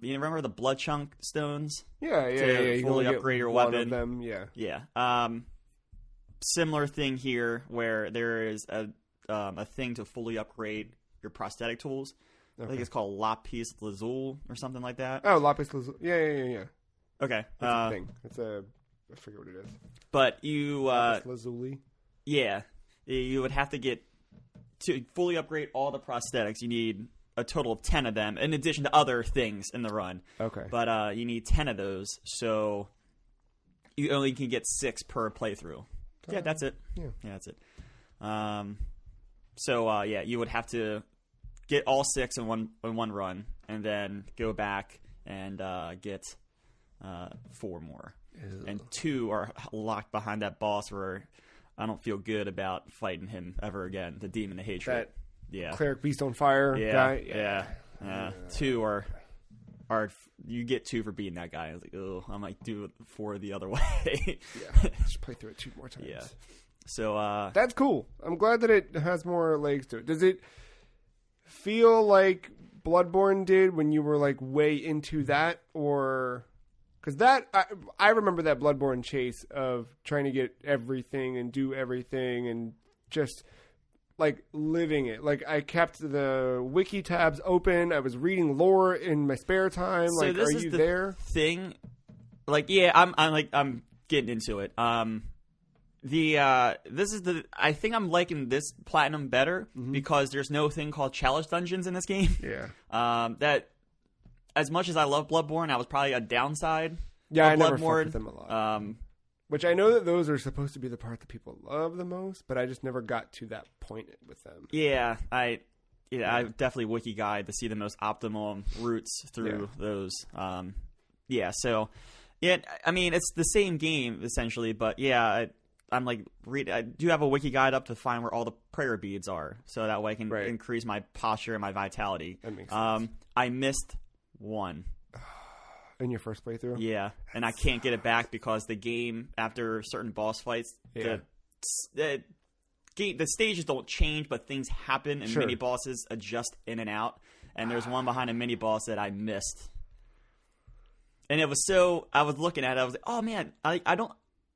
You remember the blood chunk stones? Yeah. to You can fully only get upgrade your one weapon. Of them. Yeah. Yeah. Similar thing here where there is a thing to fully upgrade your prosthetic tools. I think it's called Lapis Lazuli or something like that. Oh, Lapis Lazuli. Yeah. Okay. That's a thing. It's I forget what it is. But you Lapis Lazuli. yeah, you would have to get to fully upgrade all the prosthetics. You need a total of 10 of them in addition to other things in the run. Okay. But you need 10 of those, so you only can get 6 per playthrough. Yeah, that's it. Yeah. That's it. So yeah, you would have to get all 6 in one run, and then go back and get 4 more. Ew. And 2 are locked behind that boss where I don't feel good about fighting him ever again. The Demon of Hatred. That Yeah. Cleric Beast on Fire guy. Yeah. 2 are you get 2 for beating that guy. I was like, oh, I might do it 4 the other way. Yeah. Just play through it 2 more times. Yeah. So That's cool. I'm glad that it has more legs to it. Does it feel like Bloodborne did when you were like way into that, or because that I remember that Bloodborne chase of trying to get everything and do everything and just like living it. Like I kept the wiki tabs open. I was reading lore in my spare time. So like, this are is you the there? thing. Like, yeah, I'm getting into it. This is I think I'm liking this platinum better because there's no thing called challenge dungeons in this game. Yeah. That as much as I love Bloodborne, that was probably a downside. Yeah, of I never Bloodborne. fucked with them a lot. Which I know that those are supposed to be the part that people love the most, but I just never got to that point with them. Yeah, I definitely wiki guide to see the most optimal routes through those. So yeah, I mean it's the same game essentially, but yeah, I'm like I do have a wiki guide up to find where all the prayer beads are, so that way I can increase my posture and my vitality. That makes sense. I missed one. In your first playthrough? Yeah, and I can't get it back because the game, after certain boss fights, the stages don't change, but things happen, and mini bosses adjust in and out. And there's one behind a mini boss that I missed. And it was I was looking at it, I was like, oh man, I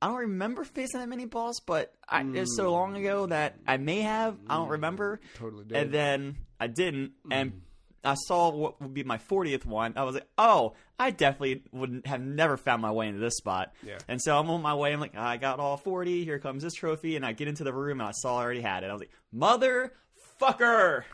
I don't remember facing that mini boss, but it was so long ago that I may have. I don't remember. Totally did. And then I didn't, and I saw what would be my 40th one. I was like, oh, I definitely wouldn't have never found my way into this spot. Yeah. And so I'm on my way. I'm like, I got all 40. Here comes this trophy. And I get into the room, and I saw I already had it. I was like, motherfucker.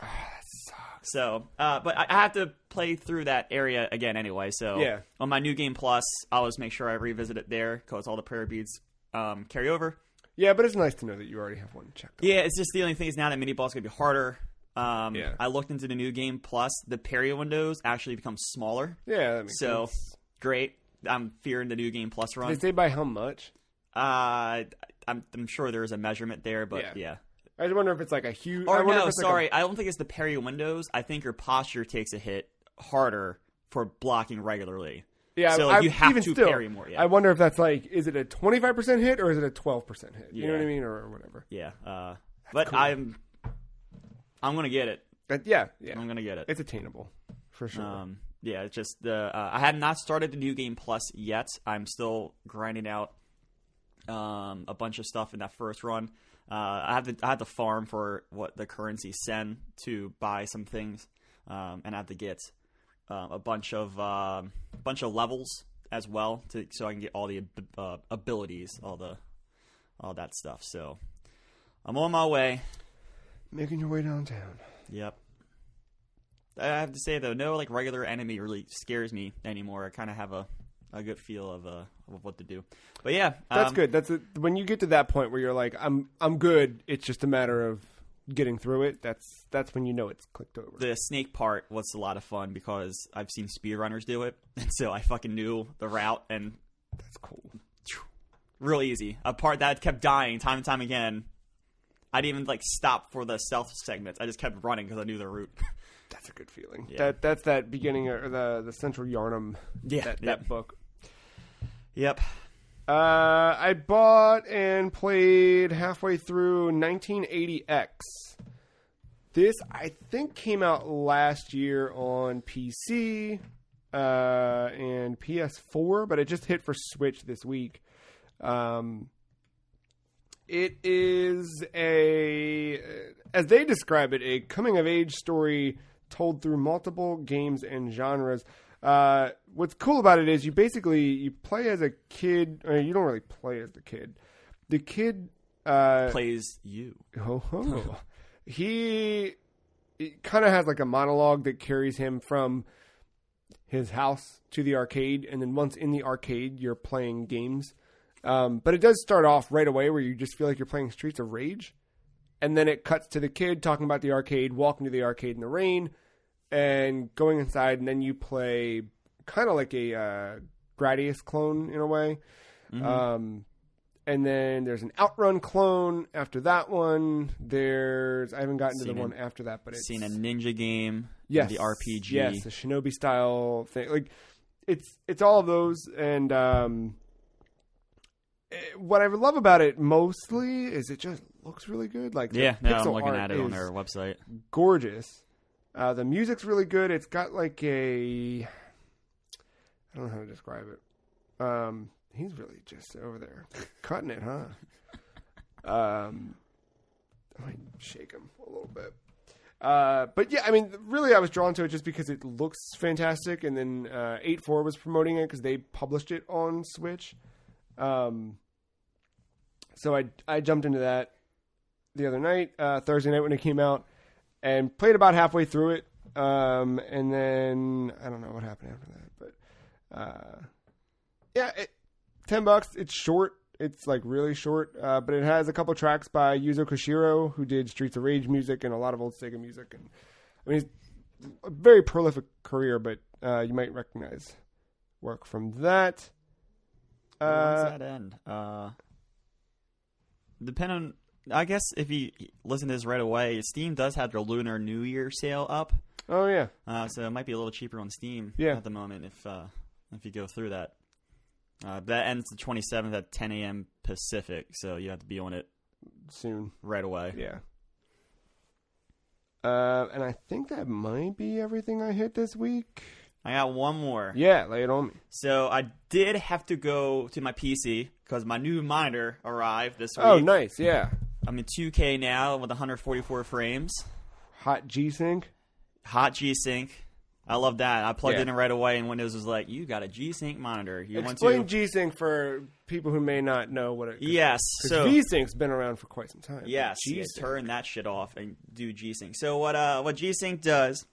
That sucks. So, but I have to play through that area again anyway. So Yeah. on my New Game Plus, I always make sure I revisit it there because all the prayer beads carry over. Yeah, but it's nice to know that you already have one checked out. Yeah, it's just the only thing is now that mini boss is going to be harder. Yeah. I looked into the New Game Plus. The parry windows actually become smaller. Yeah, that makes sense. Great. I'm fearing the New Game Plus run. Did they say by how much? I'm sure there's a measurement there, but yeah. I just wonder if it's like a huge... Or no, sorry. I don't think it's the parry windows. I think your posture takes a hit harder for blocking regularly. Yeah, so you have to parry more. Yeah. I wonder if that's like, is it a 25% hit or is it a 12% hit? You know what I mean? Or whatever. Yeah. But cool. I'm going to get it. Yeah. I'm going to get it. It's attainable. For sure. Yeah, it's just I have not started the New Game Plus yet. I'm still grinding out a bunch of stuff in that first run. I have to farm for what the currency send to buy some things, and I have to get a bunch of levels as well so I can get all the abilities, all that stuff. So I'm on my way. Making your way downtown. Yep. I have to say though, no like regular enemy really scares me anymore. I kind of have a good feel of what to do. But yeah, that's good. When you get to that point where you're like, I'm good. It's just a matter of getting through it. That's when you know it's clicked over. The snake part was a lot of fun because I've seen speedrunners do it, and so I fucking knew the route, and that's cool. Real easy. A part that kept dying time and time again. I didn't even like stop for the stealth segments. I just kept running because I knew the route. That's a good feeling. Yeah. That's that beginning or the Central Yarnum. Yeah, that book. Yep. I bought and played halfway through 1980X. This, I think, came out last year on PC and PS4, but it just hit for Switch this week. It is as they describe it, a coming-of-age story told through multiple games and genres. What's cool about it is you play as a kid. Or you don't really play as the kid. The kid plays you. He kind of has like a monologue that carries him from his house to the arcade, and then once in the arcade, you're playing games. But it does start off right away where you just feel like you're playing Streets of Rage. And then it cuts to the kid talking about the arcade, walking to the arcade in the rain, and going inside. And then you play kind of like a Gradius clone in a way. Mm-hmm. And then there's an Outrun clone after that one. I haven't gotten to the one after that, but it's seen a ninja game. Yes, the RPG. Yes, a Shinobi style thing. Like it's all of those. And what I love about it mostly is it just looks really good. Like I'm looking at it on their website. Gorgeous. The music's really good. It's got like I don't know how to describe it. He's really just over there cutting it, huh? I might shake him a little bit. But yeah, I mean, really I was drawn to it just because it looks fantastic. And then 8-4 was promoting it because they published it on Switch. So I jumped into that the other night, Thursday night when it came out, and played about halfway through it. And then I don't know what happened after that, but yeah, $10. It's short. It's like really short, but it has a couple tracks by Yuzo Koshiro, who did Streets of Rage music and a lot of old Sega music. And I mean, he's a very prolific career, but you might recognize work from that. When's that end? Depending on, I guess if you listen to this right away, Steam does have their Lunar New Year sale up. Oh yeah. So it might be a little cheaper on Steam at the moment if you go through that. That ends the 27th at 10 a.m. Pacific, so you have to be on it soon, right away. Yeah. And I think that might be everything I hit this week. I got one more. Yeah, lay it on me. So I did have to go to my PC because my new monitor arrived this week. Oh, nice. Yeah. I'm in 2K now with 144 frames. Hot G-Sync. Hot G-Sync. I love that. I plugged it in right away, and Windows was like, "You got a G-Sync monitor." Explain G-Sync for people who may not know what it is. Yes. So V-Sync's been around for quite some time. Yes. Turn that shit off and do G-Sync. So what G-Sync does?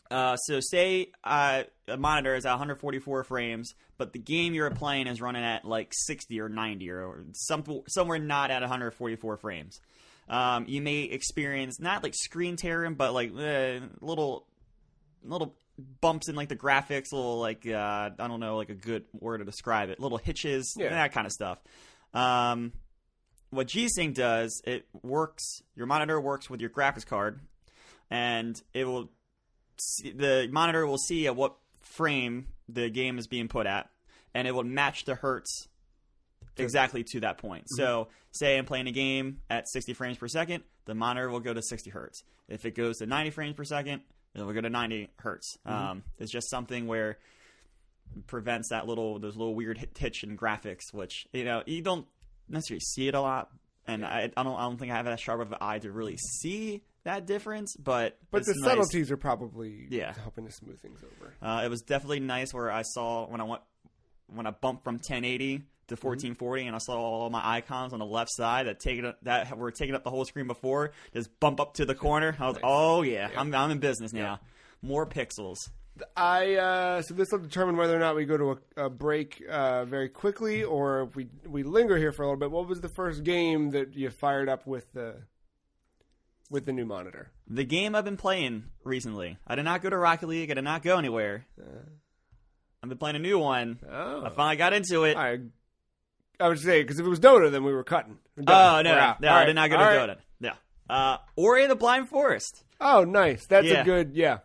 So say a monitor is at 144 frames, but the game you're playing is running at like 60 or 90 or somewhere not at 144 frames. You may experience not like screen tearing, but like little bumps in like the graphics, little like I don't know, like a good word to describe it, little hitches, that kind of stuff. What G-Sync does, your monitor works with your graphics card, and the monitor will see at what frame the game is being put at, and it will match the hertz exactly to that point. Mm-hmm. So say I'm playing a game at 60 frames per second, the monitor will go to 60 hertz. If it goes to 90 frames per second, it will go to 90 hertz. Mm-hmm. It's just something where it prevents those little weird hitch in graphics, which you don't necessarily see it a lot, and I don't think I have that sharp of an eye to really see that difference, but the nice. Subtleties are probably helping to smooth things over. It was definitely nice where I saw when I bumped from 1080 to 1440, and I saw all my icons on the left side that were taking up the whole screen before just bump up to the corner. I was I'm in business now. Yeah. More pixels. So this will determine whether or not we go to a break very quickly, or if we linger here for a little bit. What was the first game that you fired up with the new monitor? The game I've been playing recently. I did not go to Rocket League. I did not go anywhere. I've been playing a new one. I finally got into it. I would say, because if it was Dota, then we were cutting. Oh, no. I did not go to Dota. Yeah. Ori and the Blind Forest. Oh, nice. That's a good, that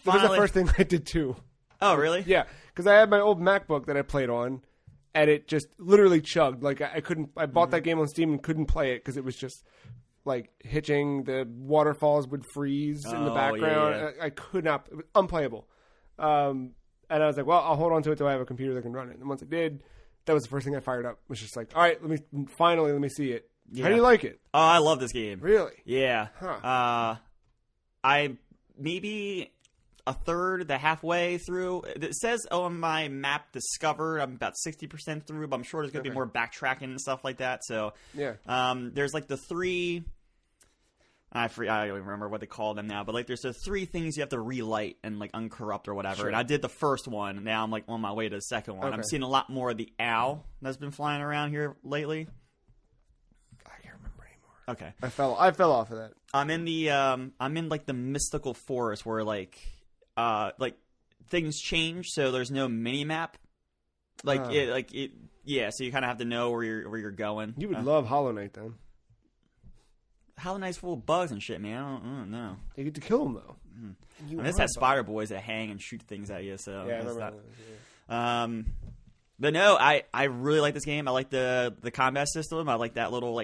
was the first thing I did, too. Oh, really? Yeah, because I had my old MacBook that I played on, and it just literally chugged. Like, I bought that game on Steam and couldn't play it because it was just like hitching. The waterfalls would freeze in the background. Yeah. I could not. It was unplayable. And I was like, well, I'll hold on to it till I have a computer that can run it. And once I did, that was the first thing I fired up. It was just like, all right, let me see it. Yeah. How do you like it? Oh, I love this game. Really? Yeah. Huh. I maybe a third, halfway through. It says on my map discovered I'm about 60% through, but I'm sure there's going to be more backtracking and stuff like that. So yeah. There's like the three. I don't even remember what they call them now, but like there's the three things you have to relight and like uncorrupt or whatever. Sure. And I did the first one. Now I'm like on my way to the second one. Okay. I'm seeing a lot more of the owl that's been flying around here lately. I can't remember anymore. Okay, I fell off of that. I'm in like the mystical forest where like things change, so there's no mini map. So you kind of have to know where you're going. You would love Hollow Knight then. Hollow Knight's full of bugs and shit, man. I don't know. You get to kill them though. Mm-hmm. I just had spider boys that hang and shoot things at you. So yeah, I remember that. But no, I really like this game. I like the combat system. I like that little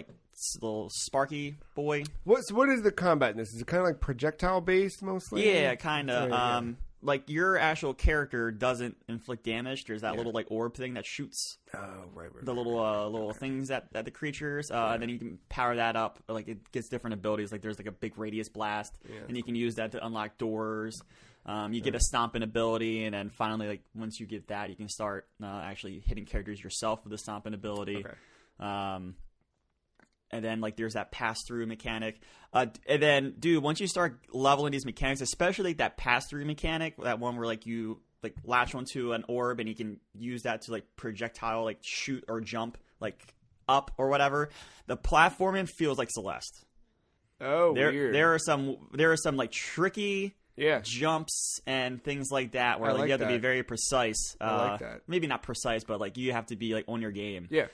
Sparky boy. What is the combat in this? Is it kind of like projectile based mostly? Yeah, kind of. Like your actual character doesn't inflict damage. There's that little like orb thing that shoots. Oh, right. The little things at the creatures, and then you can power that up. Like it gets different abilities. Like there's like a big radius blast, and you can use that to unlock doors. You get a stomping ability, and then finally, like once you get that, you can start actually hitting characters yourself with the stomping ability. Okay. And then, like, there's that pass-through mechanic. And then, dude, once you start leveling these mechanics, especially like, that pass-through mechanic, that one where, like, you, like, latch onto an orb and you can use that to, like, projectile, like, shoot or jump, like, up or whatever, the platforming feels like Celeste. Oh, weird. There are some, like, tricky jumps and things like that where like, you have to be very precise. I like that. Maybe not precise, but like you have to be like on your game. Yeah.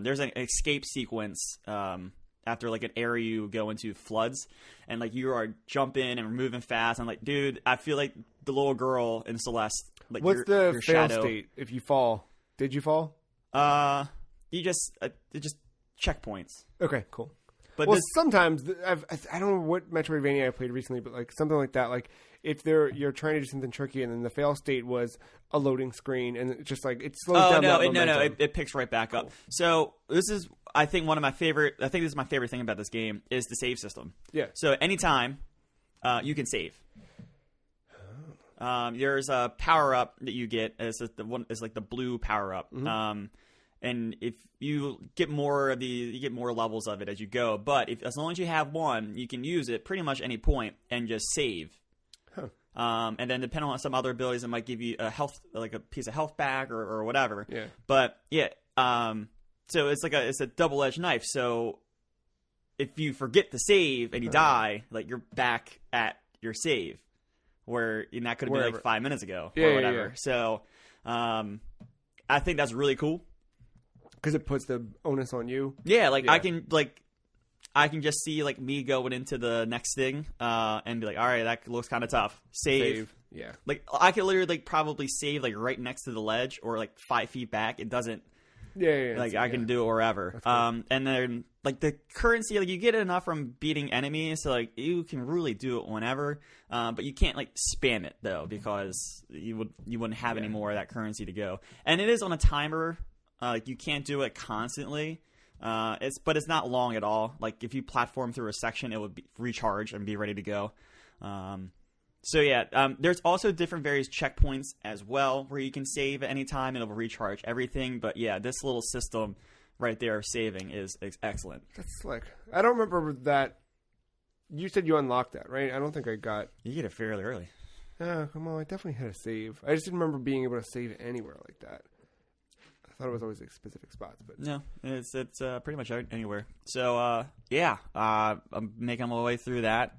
There's an escape sequence after like an area you go into floods, and like you are jumping and moving fast. I'm like, dude, I feel like the little girl in Celeste. Like, what's the your fail shadow. state if you fall? Did you fall? You just checkpoints. Okay, cool. But well, sometimes I don't know what Metroidvania I played recently, but like something like that. Like if you're trying to do something tricky, and then the fail state was a loading screen, and it's just like it slows down. No, momentum. it picks right back up. So this is, I think, one of my favorite. I think this is my favorite thing about this game is the save system. Yeah. So anytime you can save. There's a power up that you get. It's like the blue power up. Mm-hmm. And if you get more of you get more levels of it as you go. But as long as you have one, you can use it pretty much any point and just save. Huh. And then depending on some other abilities, it might give you a health, like a piece of health back or whatever. Yeah. But yeah. So it's a double-edged knife. So if you forget to save and you die, like you're back at your save, where that could have been like 5 minutes ago or whatever. Yeah. So I think that's really cool. Because it puts the onus on you. Yeah, I can just see like me going into the next thing and be like, all right, that looks kind of tough. Save. Yeah. Like I could literally like probably save like right next to the ledge or like 5 feet back. It doesn't. Yeah. Like I can do it wherever. Cool. And then like the currency, like you get enough from beating enemies, so like you can really do it whenever. But you can't like spam it though, because you wouldn't have any more of that currency to go. And it is on a timer. Like you can't do it constantly. But it's not long at all. Like if you platform through a section, it would recharge and be ready to go. So yeah, there's also different various checkpoints as well where you can save at any time and it will recharge everything. But yeah, this little system right there of saving is excellent. That's slick. I don't remember that. You said you unlocked that, right? I don't think I got. You get it fairly early. Come on, I definitely had a save. I just didn't remember being able to save anywhere like that. I thought it was always like specific spots, but no, it's pretty much anywhere. So yeah, I'm making my way through that.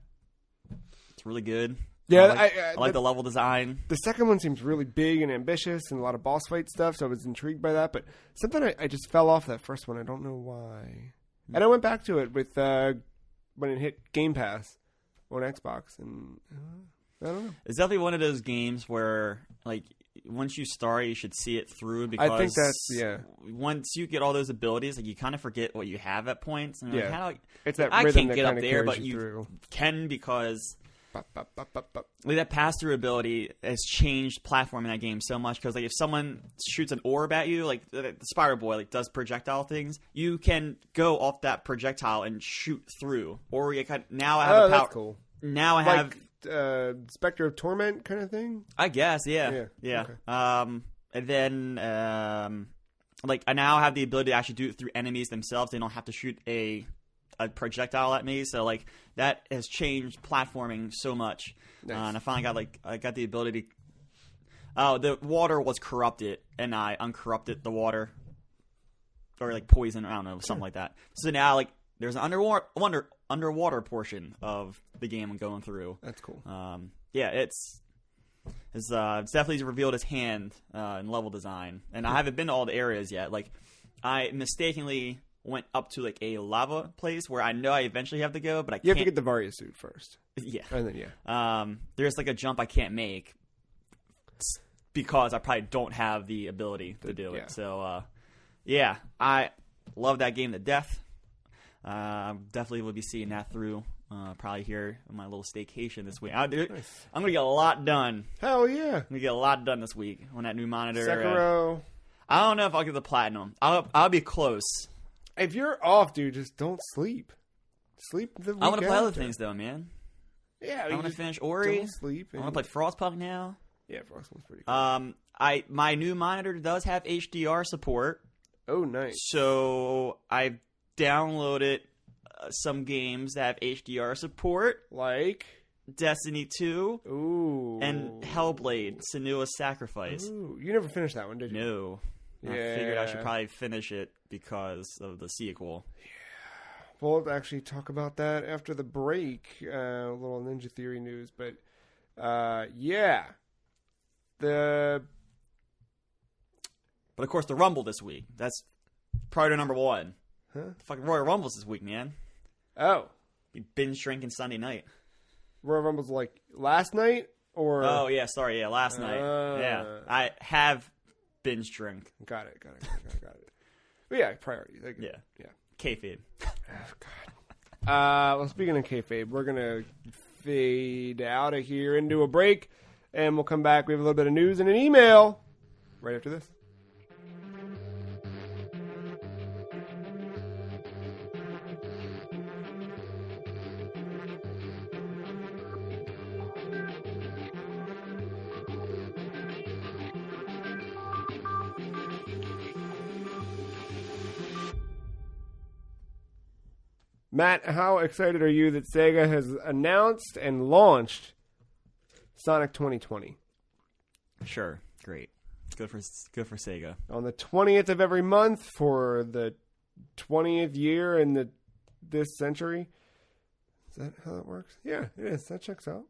It's really good. Yeah, I like the level design. The second one seems really big and ambitious and a lot of boss fight stuff, so I was intrigued by that. But something I just fell off that first one. I don't know why. And I went back to it with when it hit Game Pass on Xbox, and I don't know. It's definitely one of those games where like once you start, you should see it through, because I think that's once you get all those abilities, like you kind of forget what you have at points. And yeah, like, it's that I rhythm can't that get up kinda there, carries but you you through. can because. Like Like that pass-through ability has changed platforming in that game so much, because like if someone shoots an orb at you, like the Spider Boy like does projectile things, you can go off that projectile and shoot through. Or you can, now I have a power. That's cool. Now I have Spectre of Torment kind of thing. I guess, yeah. Okay. And then like I now have the ability to actually do it through enemies themselves. They don't have to shoot a projectile at me, so like that has changed platforming so much. Nice. And I finally got the ability. The water was corrupted, and I uncorrupted the water, or like poison, I don't know, something like that. So now like there's an underwater portion of the game I'm going through. That's cool. Yeah, it's definitely revealed its hand in level design, and I haven't been to all the areas yet. Like I mistakenly went up to like a lava place where I know I eventually have to go, but You have to get the Varia suit first. Yeah. And then, there's like a jump I can't make because I probably don't have the ability to do it. So, yeah, I love that game to death. Definitely will be seeing that through probably here on my little staycation this week. I'm going to get a lot done. Hell yeah. I'm going to get a lot done this week on that new monitor. Sekiro. I don't know if I'll get the platinum. I'll be close. If you're off, dude, just don't sleep. Sleep the week I want to play after. other things, though, man. Yeah, I want to finish Ori. Don't sleep. I want to play Frostpunk now. Yeah, Frostpunk's pretty cool. My new monitor does have HDR support. Oh, nice. So I've downloaded some games that have HDR support, Like Destiny 2, ooh, and Hellblade: Senua's Sacrifice. Ooh, you never finished that one, did you? No. Yeah. I figured I should probably finish it because of the sequel. We'll actually talk about that after the break. A little Ninja Theory news, but yeah. But of course, the Rumble this week. That's priority number one. Huh? Fucking Royal Rumbles this week, man. Oh. You binge drinking Sunday night. Royal Rumble's like last night? Or Oh, yeah, sorry, yeah, last night. Yeah. I have binge drink. Got it. But yeah, priority. Like, Yeah. Yeah. Kayfabe. Oh, God. Well, speaking of kayfabe, we're going to fade out of here into a break, and we'll come back. We have a little bit of news and an email right after this. Matt, how excited are you that Sega has announced and launched Sonic 2020? Sure, great. Good for Sega. On the 20th of every month for the 20th year in this century. Is that how that works? Yeah, it is. That checks out.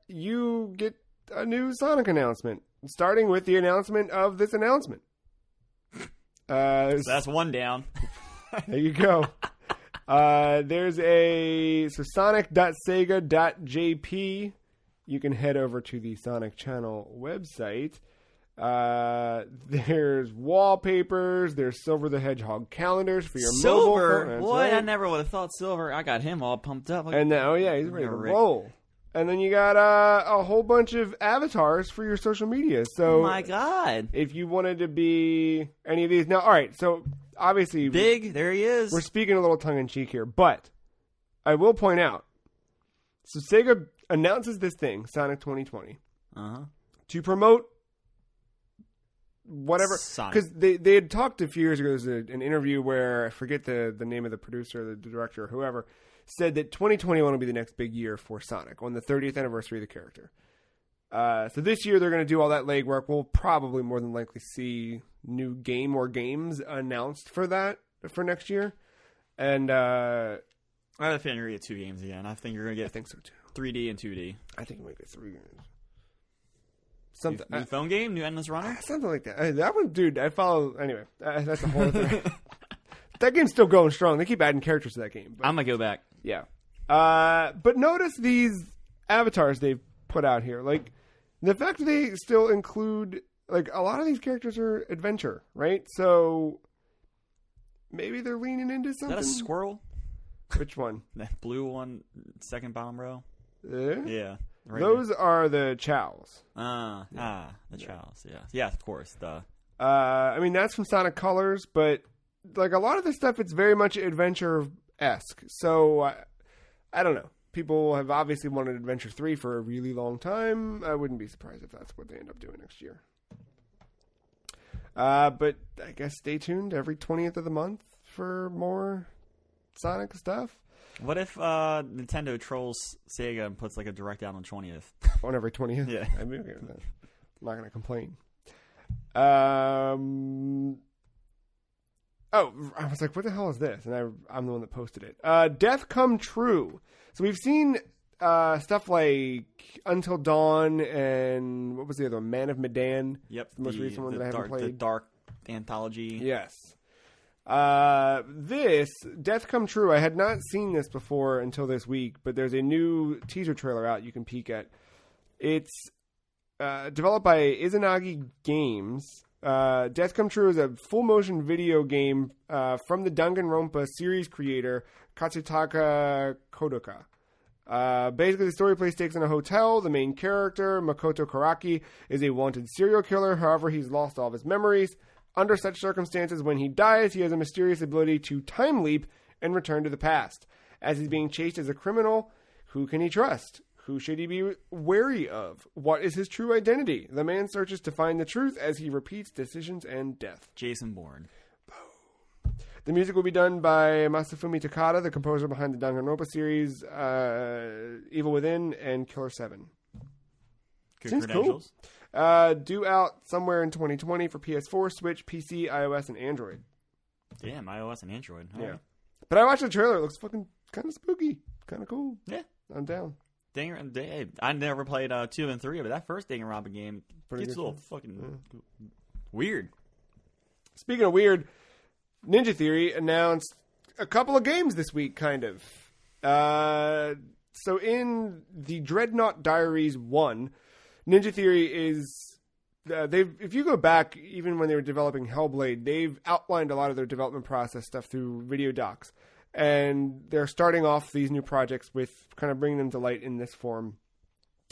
You get a new Sonic announcement, starting with the announcement of this announcement. So that's one down. There you go. There's so sonic.sega.jp. You can head over to the Sonic Channel website. There's wallpapers. There's Silver the Hedgehog calendars for your mobile phone. Boy, right. I never would have thought Silver. I got him all pumped up. And now, he's ready to roll. And then you got a whole bunch of avatars for your social media. So, oh my God! If you wanted to be any of these, now, all right. So obviously, big. There he is. We're speaking a little tongue in cheek here, but I will point out. So Sega announces this thing, Sonic 2020, to promote whatever. Because they had talked a few years ago. There was an interview where I forget the name of the producer, the director, or whoever. Said that 2021 will be the next big year for Sonic on the 30th anniversary of the character. So this year they're going to do all that legwork. We'll probably more than likely see new game or games announced for next year. And I have a feeling you're going to get 2 games again. I think you're going to get. I think so too. 3D and 2D. I think we might get 3 games. Something new phone game, new Endless Runner, something like that. That one, dude. I follow anyway. That's a whole other thing. That game's still going strong. They keep adding characters to that game. I'm going to go back. Yeah. But notice these avatars they've put out here. Like, the fact that they still include, like, a lot of these characters are adventure, right? So, maybe they're leaning into something. Is that a squirrel? Which one? That blue one, second bottom row? Yeah. Right Those there. are the Chows. The Chows, yeah. Yeah, of course. I mean, that's from Sonic Colors, but like a lot of the stuff, it's very much adventure-esque. So, I don't know. People have obviously wanted Adventure 3 for a really long time. I wouldn't be surprised if that's what they end up doing next year. But I guess stay tuned every 20th of the month for more Sonic stuff. What if Nintendo trolls Sega and puts like a direct out on 20th? On every 20th? Yeah. I'd be okay with that. I'm not going to complain. Oh, I was like, what the hell is this? And I'm the one that posted it. Death Come True. So we've seen stuff like Until Dawn and what was the other one? Man of Medan. Yep. The most recent one that I haven't played. The Dark Anthology. Yes. This, Death Come True, I had not seen this before until this week, but there's a new teaser trailer out you can peek at. It's developed by Izanagi Games. Death Come True is a full-motion video game from the Danganronpa series creator, Katsutaka Kodoka. Basically, the story plays takes in a hotel. The main character, Makoto Karaki, is a wanted serial killer. However, he's lost all of his memories. Under such circumstances, when he dies, he has a mysterious ability to time leap and return to the past. As he's being chased as a criminal, who can he trust? Who should he be wary of? What is his true identity? The man searches to find the truth as he repeats decisions and death. Jason Bourne. The music will be done by Masafumi Takada, the composer behind the Danganronpa series, Evil Within, and Killer 7. Good Seems credentials. Cool. Due out somewhere in 2020 for PS4, Switch, PC, iOS, and Android. Damn, iOS and Android. All yeah. right. But I watched the trailer. It looks fucking kind of spooky. Kind of cool. Yeah. I'm down. I never played 2 and 3, but that first Danganronpa game gets a little fucking weird. Speaking of weird, Ninja Theory announced a couple of games this week, kind of. So in the Dreadnought Diaries 1, Ninja Theory is... if you go back, even when they were developing Hellblade, they've outlined a lot of their development process stuff through video docs. And they're starting off these new projects with kind of bringing them to light in this form.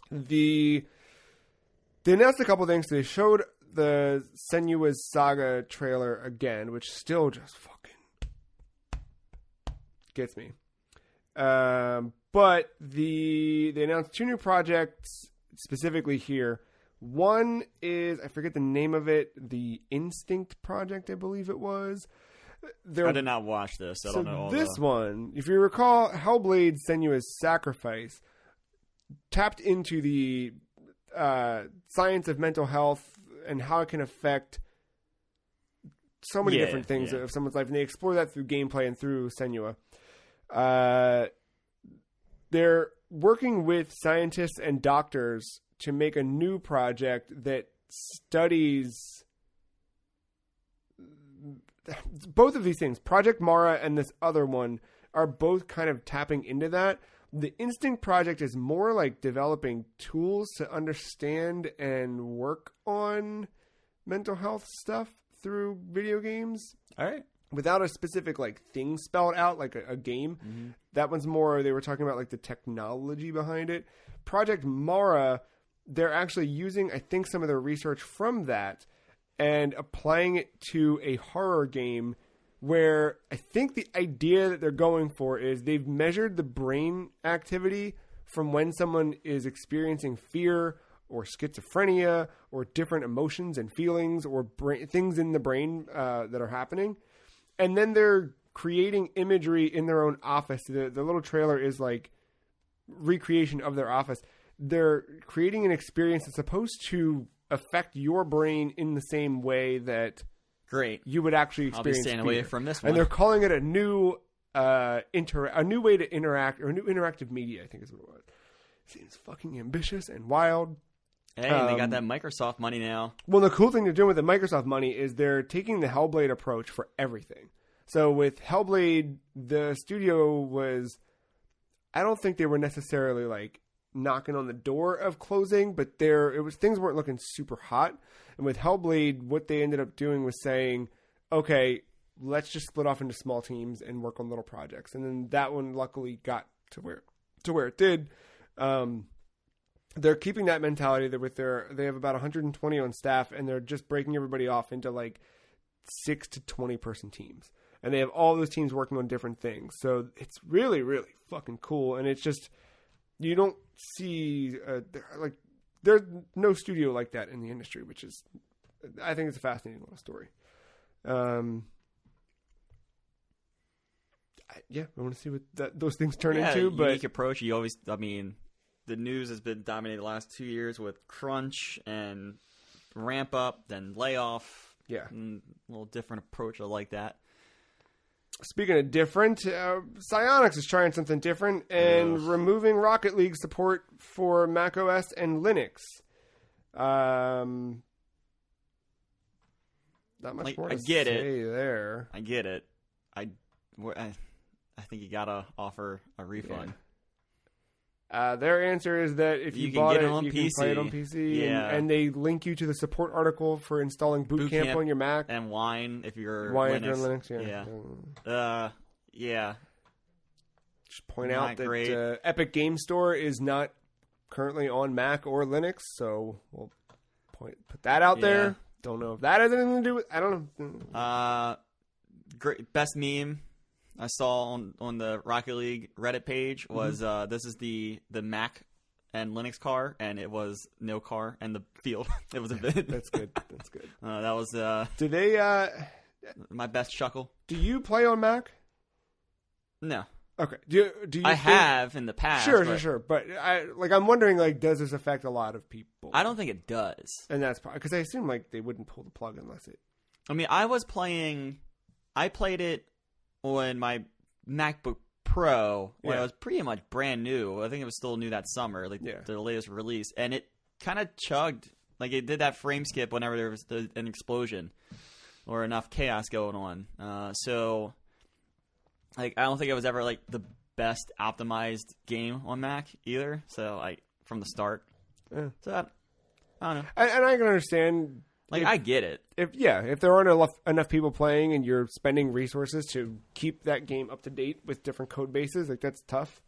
They announced a couple things. They showed the Senua's Saga trailer again, which still just fucking gets me. But they announced 2 new projects specifically here. One is, I forget the name of it, the Instinct Project, I believe it was. I did not watch this. I don't know all this one, if you recall, Hellblade Senua's Sacrifice tapped into the science of mental health and how it can affect so many different things of someone's life. And they explore that through gameplay and through Senua. They're working with scientists and doctors to make a new project that studies both of these things. Project Mara and this other one are both kind of tapping into that. The Instinct Project is more like developing tools to understand and work on mental health stuff through video games. All right. Without a specific like thing spelled out, like a game. Mm-hmm. That one's more, they were talking about like the technology behind it. Project Mara, they're actually using, I think, some of their research from that and applying it to a horror game where I think the idea that they're going for is they've measured the brain activity from when someone is experiencing fear or schizophrenia or different emotions and feelings or things in the brain that are happening. And then they're creating imagery in their own office. The little trailer is like recreation of their office. They're creating an experience that's supposed to affect your brain in the same way that you would actually experience. I'll be staying away from this one. And they're calling it a new a new way to interact, or a new interactive media, I think is what it was. Seems fucking ambitious and wild. Hey, they got that Microsoft money now. Well, the cool thing they're doing with the Microsoft money is they're taking the Hellblade approach for everything. So with Hellblade, the studio was, I don't think they were necessarily like knocking on the door of closing, but things weren't looking super hot. And with Hellblade, what they ended up doing was saying, okay, let's just split off into small teams and work on little projects. And then that one luckily got to where it did. They're keeping that mentality that they have about 120 on staff, and they're just breaking everybody off into like 6 to 20 person teams. And they have all those teams working on different things. So it's really, really fucking cool. And it's just, you don't see, there's no studio like that in the industry, which is, I think it's a fascinating little story. I want to see what those things turn into. But unique approach. You always, the news has been dominated the last 2 years with crunch and ramp up, then layoff. Yeah. A little different approach. I like that. Speaking of different, Psyonix is trying something different and removing Rocket League support for macOS and Linux. Not much more to say there. I get it. I think you gotta offer a refund. Yeah. Their answer is that if you bought it, you can play it on PC. Yeah. And they link you to the support article for installing Boot Camp on your Mac. And Wine if you're Linux. Yeah. Yeah. Just point out that Epic Game Store is not currently on Mac or Linux, so we'll put that out there. Don't know if that has anything to do with. I don't know. Great best meme I saw on the Rocket League Reddit page was this is the Mac and Linux car, and it was no car and the field. It was a bit. That's good. That was do they my best chuckle. Do you play on Mac? No. Okay. Do you? I have in the past. Sure. But I'm wondering, does this affect a lot of people? I don't think it does. And that's because I assume they wouldn't pull the plug unless it. I played it on my MacBook Pro when it was pretty much brand new. I think it was still new that summer, the latest release, and it kind of chugged. It did that frame skip whenever there was an explosion or enough chaos going on. So, I don't think it was ever the best optimized game on Mac either. So, from the start. Yeah. So I don't know. And I can understand Like, I get it. If there aren't enough people playing and you're spending resources to keep that game up to date with different code bases, like that's tough.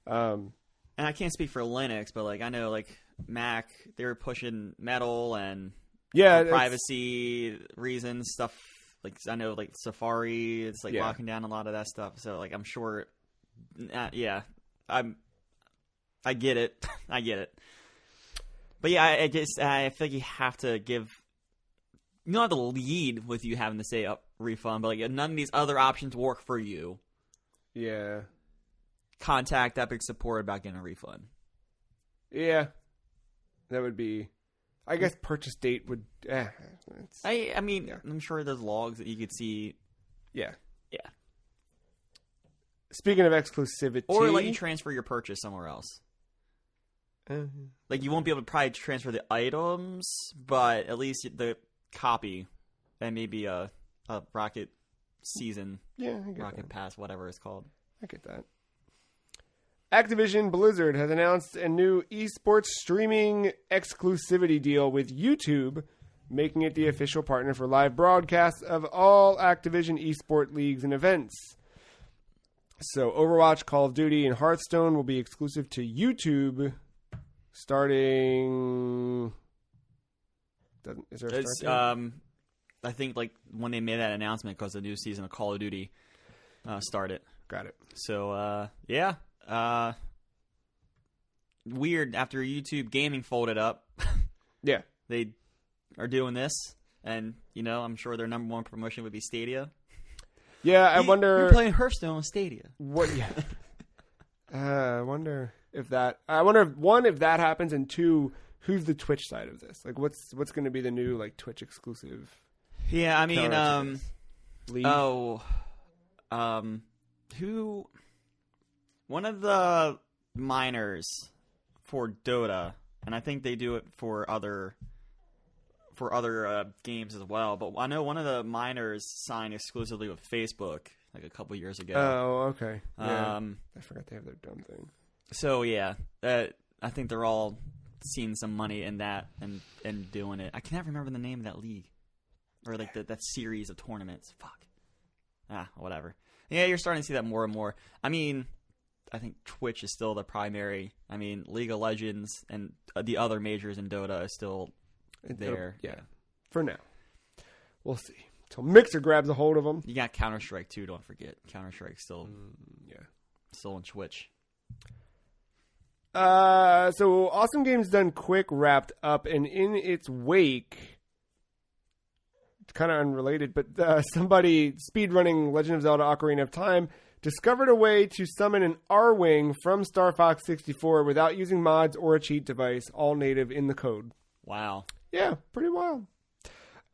And I can't speak for Linux, but like I know like Mac, they were pushing Metal and for privacy reasons, stuff like I know like Safari, it's like locking down a lot of that stuff. So like I'm sure, I get it, I get it. But yeah, I feel like you have to give. You don't have to lead with you having to say refund, but like none of these other options work for you. Yeah. Contact Epic support about getting a refund. Yeah. That would be. I guess purchase date would. I mean, I'm sure there's logs that you could see. Yeah. Yeah. Speaking of exclusivity, or let you transfer your purchase somewhere else. Like you won't be able to probably transfer the items, but at least the copy and maybe a Rocket Season, Rocket Pass, whatever it's called. I get that. Activision Blizzard has announced a new esports streaming exclusivity deal with YouTube, making it the official partner for live broadcasts of all Activision esport leagues and events. So Overwatch, Call of Duty, and Hearthstone will be exclusive to YouTube starting... Is there a start date? I think like when they made that announcement because the new season of Call of Duty started. Got it. So, weird after YouTube Gaming folded up. Yeah. They are doing this, and, I'm sure their number one promotion would be Stadia. Yeah, I wonder... You're playing Hearthstone on Stadia. What? Yeah. I wonder if that... one, if that happens, and two, who's the Twitch side of this? Like, what's going to be the new, like, Twitch exclusive? Yeah, I mean, League? who... One of the miners for Dota, and I think they do it for other games as well, but I know one of the miners signed exclusively with Facebook like a couple years ago. Oh, okay. Yeah. I forgot they have their dumb thing. So yeah, I think they're all seeing some money in that and doing it. I cannot remember the name of that league or like that series of tournaments. Fuck. Whatever. Yeah, you're starting to see that more and more. I mean, I think Twitch is still the primary. I mean, League of Legends and the other majors in Dota is still there. Yeah. For now. We'll see. Until Mixer grabs a hold of them. You got Counter-Strike too, don't forget. Counter-Strike still still on Twitch. So Awesome Games Done Quick wrapped up, and in its wake, it's kind of unrelated, but somebody speedrunning Legend of Zelda Ocarina of Time discovered a way to summon an R-Wing from Star Fox 64 without using mods or a cheat device, all native in the code. Wow. Yeah, pretty wild.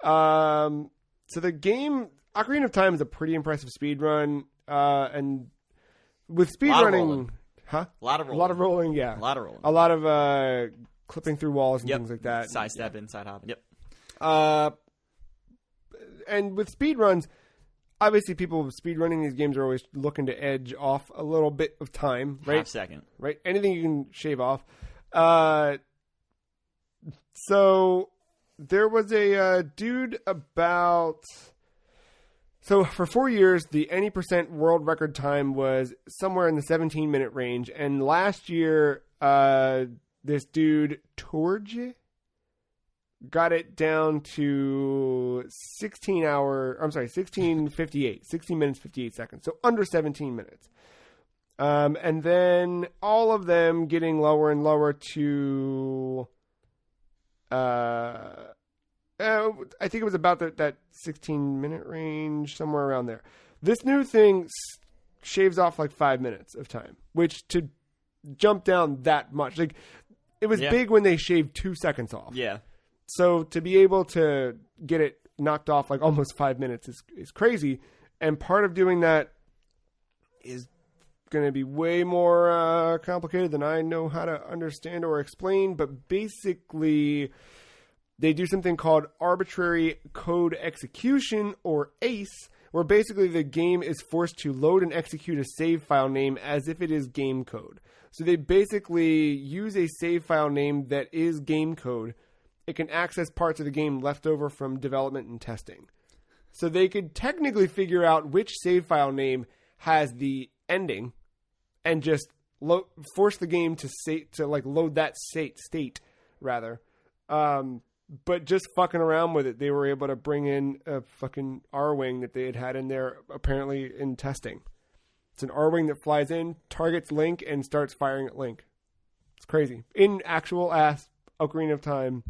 So the game, Ocarina of Time is a pretty impressive speedrun, and with speedrunning... Huh? A lot of rolling, yeah. A lot of rolling. A lot of clipping through walls and things like that. Sidestep, inside hop. Yep. And with speedruns, obviously people speedrunning these games are always looking to edge off a little bit of time, right? Half second. Right? Anything you can shave off. So there was a dude about... So for 4 years, the any percent world record time was somewhere in the 17-minute range. And last year, this dude, Torge, got it down to 16 minutes, 58 seconds. So under 17 minutes. And then all of them getting lower and lower to... I think it was about that 16-minute range, somewhere around there. This new thing shaves off like 5 minutes of time, which to jump down that much, like it was big when they shaved 2 seconds off. Yeah. So to be able to get it knocked off like almost 5 minutes is crazy, and part of doing that is going to be way more complicated than I know how to understand or explain. But basically, they do something called arbitrary code execution, or ACE, where basically the game is forced to load and execute a save file name as if it is game code. So they basically use a save file name that is game code, it can access parts of the game left over from development and testing. So they could technically figure out which save file name has the ending and just force the game to load that state rather. But just fucking around with it, they were able to bring in a fucking R-Wing that they had in there apparently in testing. It's an R-Wing that flies in, targets Link, and starts firing at Link. It's crazy. In actual ass Ocarina of Time,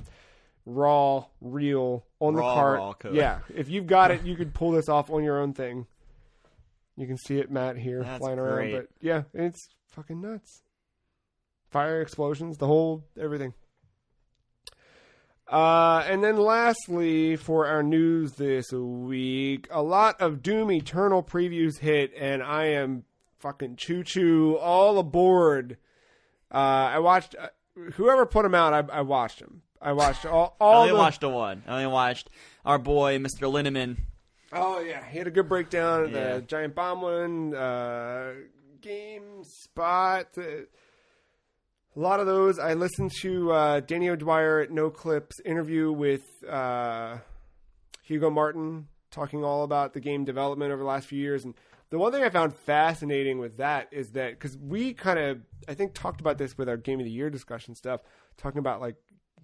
raw, real, on the cart. Raw code. Yeah, if you've got it, you could pull this off on your own thing. You can see it, Matt, here flying around. Great. But yeah, it's fucking nuts. Fire, explosions, the whole everything. And then lastly, for our news this week, a lot of Doom Eternal previews hit, and I am fucking choo-choo all aboard. I watched, whoever put them out, I watched them. I watched all I only watched the one. I only watched our boy, Mr. Linneman. Oh, yeah. He had a good breakdown of the Giant Bomb one, GameSpot. A lot of those. I listened to Danny O'Dwyer at No Clip's interview with Hugo Martin, talking all about the game development over the last few years. And the one thing I found fascinating with that is that, because we kind of, I think, talked about this with our Game of the Year discussion stuff, talking about, like,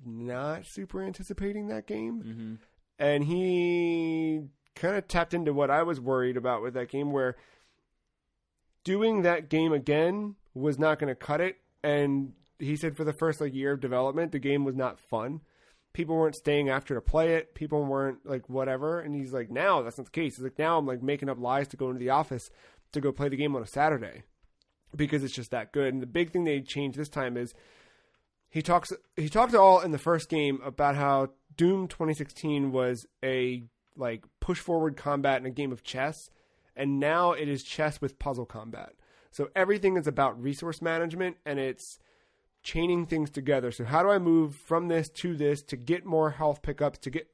not super anticipating that game. Mm-hmm. And he kind of tapped into what I was worried about with that game, where doing that game again was not going to cut it. And he said for the first year of development, the game was not fun. People weren't staying after to play it. People weren't whatever. And he's like, now that's not the case. He's like, now I'm making up lies to go into the office to go play the game on a Saturday because it's just that good. And the big thing they changed this time is he talked all in the first game about how Doom 2016 was a push forward combat in a game of chess. And now it is chess with puzzle combat. So everything is about resource management, and it's chaining things together. So how do I move from this to get more health pickups, to get,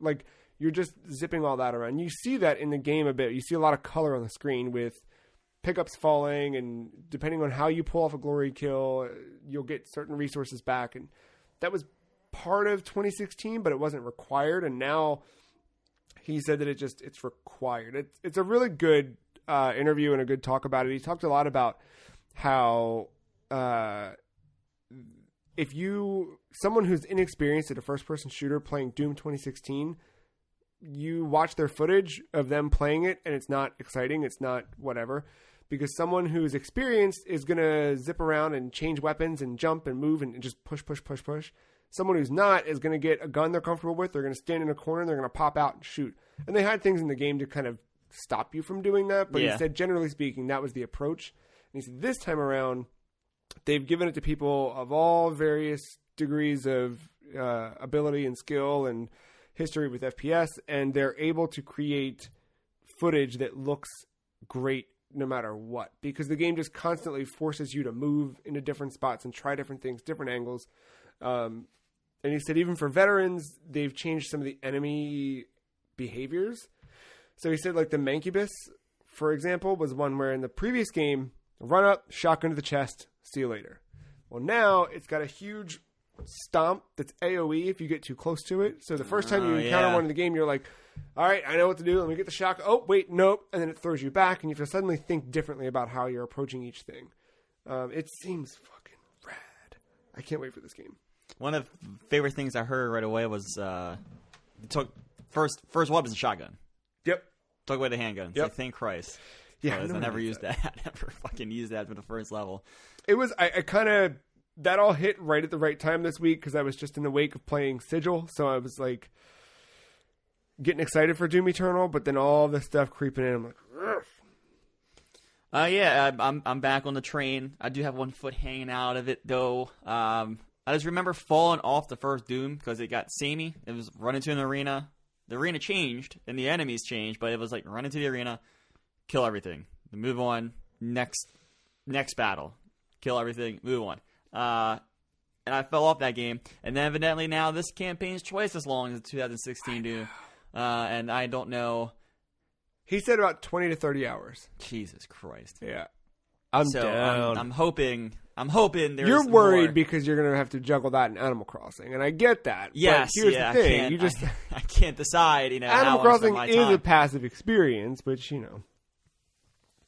you're just zipping all that around. You see that in the game a bit. You see a lot of color on the screen with pickups falling, and depending on how you pull off a glory kill, you'll get certain resources back. And that was part of 2016, but it wasn't required. And now he said that it's required. It's a really good interview and a good talk about it. He talked a lot about how if someone who's inexperienced at a first-person shooter playing Doom 2016, you watch their footage of them playing it and it's not exciting, it's not whatever, because someone who's experienced is going to zip around and change weapons and jump and move and just push. Someone who's not is going to get a gun they're comfortable with, they're going to stand in a corner, and they're going to pop out and shoot. And they had things in the game to kind of stop you from doing that, but he said, generally speaking, that was the approach. And he said this time around, they've given it to people of all various degrees of ability and skill and history with FPS, and they're able to create footage that looks great no matter what, because the game just constantly forces you to move into different spots and try different things, different angles. And he said even for veterans, they've changed some of the enemy behaviors. So he said, the Mancubus, for example, was one where in the previous game, run up, shotgun to the chest, see you later. Well, now it's got a huge stomp that's AoE if you get too close to it. So the first time you encounter one in the game, you're like, all right, I know what to do. Let me get the shotgun. Oh, wait, nope. And then it throws you back, and you have to suddenly think differently about how you're approaching each thing. It seems fucking rad. I can't wait for this game. One of the favorite things I heard right away was first weapon's a shotgun. Yep. Took away the handgun. Yep. Thank Christ. Yeah, I never used that. I never fucking used that for the first level. It was, I kind of, that all hit right at the right time this week because I was just in the wake of playing Sigil. So I was getting excited for Doom Eternal, but then all this stuff creeping in. I'm like, ugh. I'm back on the train. I do have one foot hanging out of it though. I just remember falling off the first Doom because it got samey. It was running to an arena. The arena changed and the enemies changed, but it was run into the arena, kill everything, move on, next battle, kill everything, move on. And I fell off that game, and then evidently now this campaign's twice as long as the 2016 Doom, and I don't know. He said about 20 to 30 hours. Jesus Christ. Yeah. I'm so down. I'm hoping there's You're worried more. because you're going to have to juggle that in Animal Crossing, and I get that. Yes, but here's yeah, the thing: I can't decide. You know, Animal how I Crossing spend is my time. a passive experience, but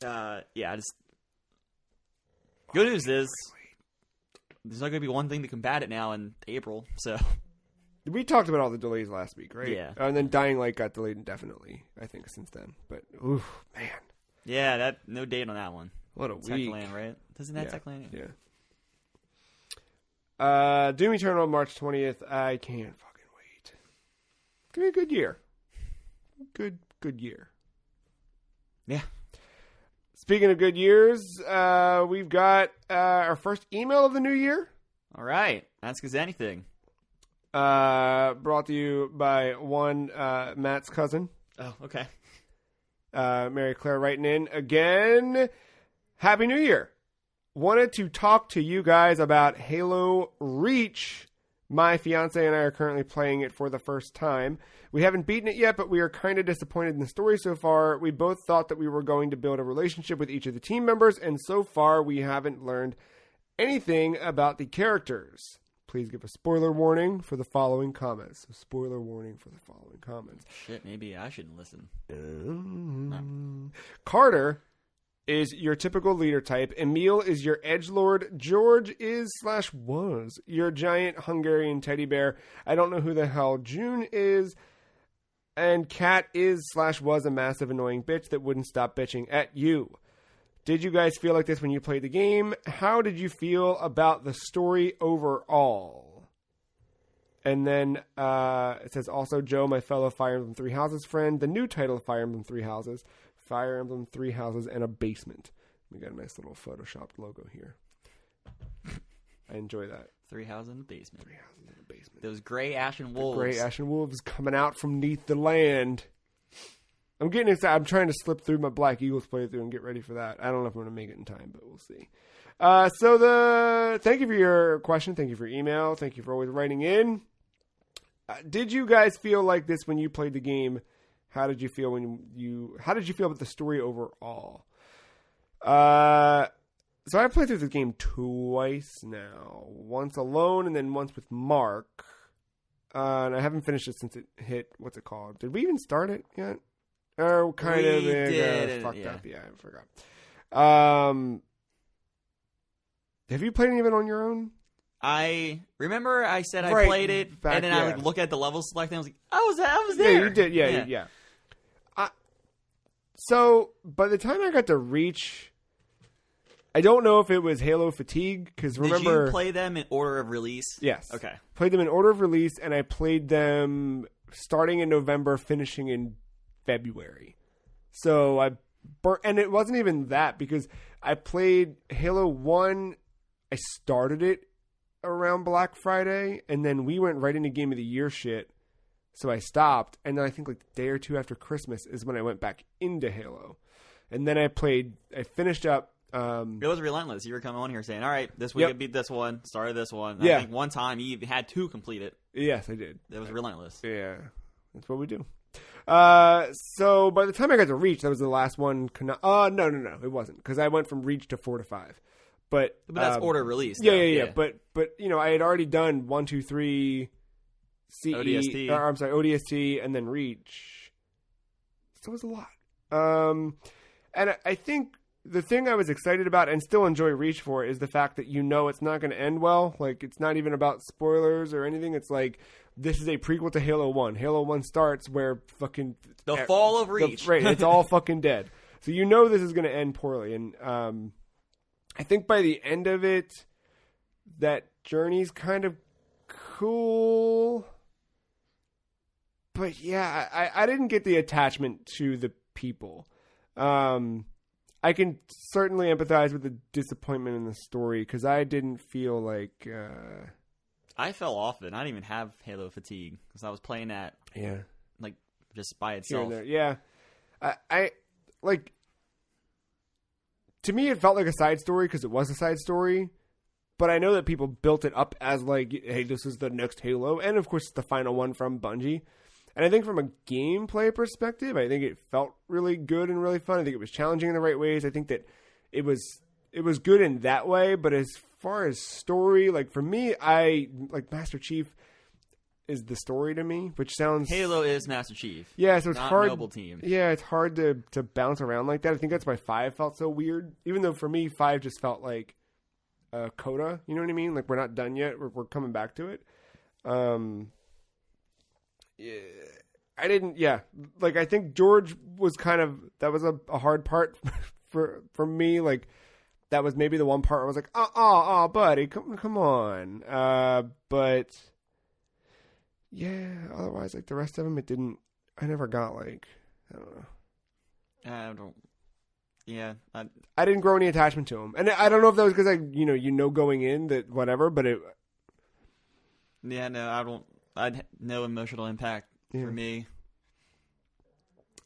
Yeah, just good news is there's not going to be one thing to combat it now in April. So we talked about all the delays last week, right? Yeah. And then Dying Light got delayed indefinitely, I think, since then. But oof, man, yeah, that no date on that one. what a week! Techland, right? Doesn't that Techland? Yeah. Doom Eternal, March 20th. I can't fucking wait. It's gonna be a good year. Good year. Yeah. Speaking of good years, we've got our first email of the new year. All right. Ask us anything. Brought to you by one Matt's cousin. Oh, okay. Mary Claire writing in again. Happy New Year. Wanted to talk to you guys about Halo Reach. My fiance and I are currently playing it for the first time. We haven't beaten it yet, but we are kind of disappointed in the story so far. We both thought that we were going to build a relationship with each of the team members, and so far we haven't learned anything about the characters. Please give a spoiler warning for the following comments. A spoiler warning for the following comments. Shit, maybe I shouldn't listen. Carter is your typical leader type. Emil is your edgelord. George is/was your giant Hungarian teddy bear. I don't know who the hell June is. And Kat is/was a massive annoying bitch that wouldn't stop bitching at you. Did you guys feel like this when you played the game? How did you feel about the story overall? And then it says also Joe, my fellow Fire Emblem Three Houses friend. The new title of Fire Emblem Three Houses. Fire Emblem Three Houses and a Basement. We got a nice little photoshopped logo here. I enjoy that. 3 houses in the basement. 3 houses in the basement. Those gray ashen wolves. Gray ashen wolves coming out from neath the land. I'm getting excited. I'm trying to slip through my Black Eagles playthrough and get ready for that. I don't know if I'm going to make it in time, but we'll see. Thank you for your question. Thank you for your email. Thank you for always writing in. Did you guys feel like this when you played the game? How did you feel how did you feel about the story overall? So I played through the game twice now. Once alone and then once with Mark. And I haven't finished it since it hit, what's it called? Did we even start it yet? Or kind of fucked up. Yeah, I forgot. Have you played any of it on your own? I remember I said I played it, and then I look at the level select, and I was like, I was there. Yeah, you did. Yeah. So by the time I got to Reach, I don't know if it was Halo fatigue, because remember... Did you play them in order of release? Yes. Okay. Played them in order of release, and I played them starting in November, finishing in February. So and it wasn't even that, because I played Halo 1, I started it around Black Friday, and then we went right into Game of the Year shit, so I stopped, and then I think like the day or two after Christmas is when I went back into Halo. And then I finished up... it was relentless. You were coming on here saying, all right, this week I beat this one, started this one. Yeah. I think one time you had to complete it. Yes, I did. It was relentless. Yeah, that's what we do. So by the time I got to Reach, that was the last one. No, it wasn't, because I went from Reach to 4 to 5. But that's order release. Yeah. But I had already done 1, 2, 3, CE, ODST, and then Reach. So it was a lot. And I think the thing I was excited about and still enjoy Reach for is the fact that it's not going to end well. Like, it's not even about spoilers or anything. It's like, this is a prequel to Halo 1. Halo 1 starts where fucking... The fall of Reach. Right, it's all fucking dead. So this is going to end poorly. And I think by the end of it, that journey's kind of cool. But yeah, I didn't get the attachment to the people. I can certainly empathize with the disappointment in the story, because I didn't feel like... I fell off it. I didn't even have Halo fatigue, because I was playing that like just by itself. Yeah. I like... To me, it felt like a side story, because it was a side story. But I know that people built it up as like, hey, this is the next Halo. And of course, it's the final one from Bungie. And I think from a gameplay perspective, I think it felt really good and really fun. I think it was challenging in the right ways. I think that it was it was good in that way, but as far as story, like for me, I like Master Chief is the story to me, which sounds Halo is Master Chief. Yeah, so it's not hard. Noble Team. Yeah, it's hard to bounce around like that. I think that's why 5 felt so weird. Even though for me 5 just felt like a coda. You know what I mean? Like we're not done yet. We're coming back to it. Yeah, I didn't. Yeah, like I think George was kind of that was a hard part for me. Like that was maybe the one part where I was like, oh, buddy, come on. But yeah, otherwise, like the rest of them, it didn't. I never got like I don't know. Yeah, I didn't grow any attachment to him, and I don't know if that was because I going in that whatever, but it. Yeah, no, I don't. I had no emotional impact for me.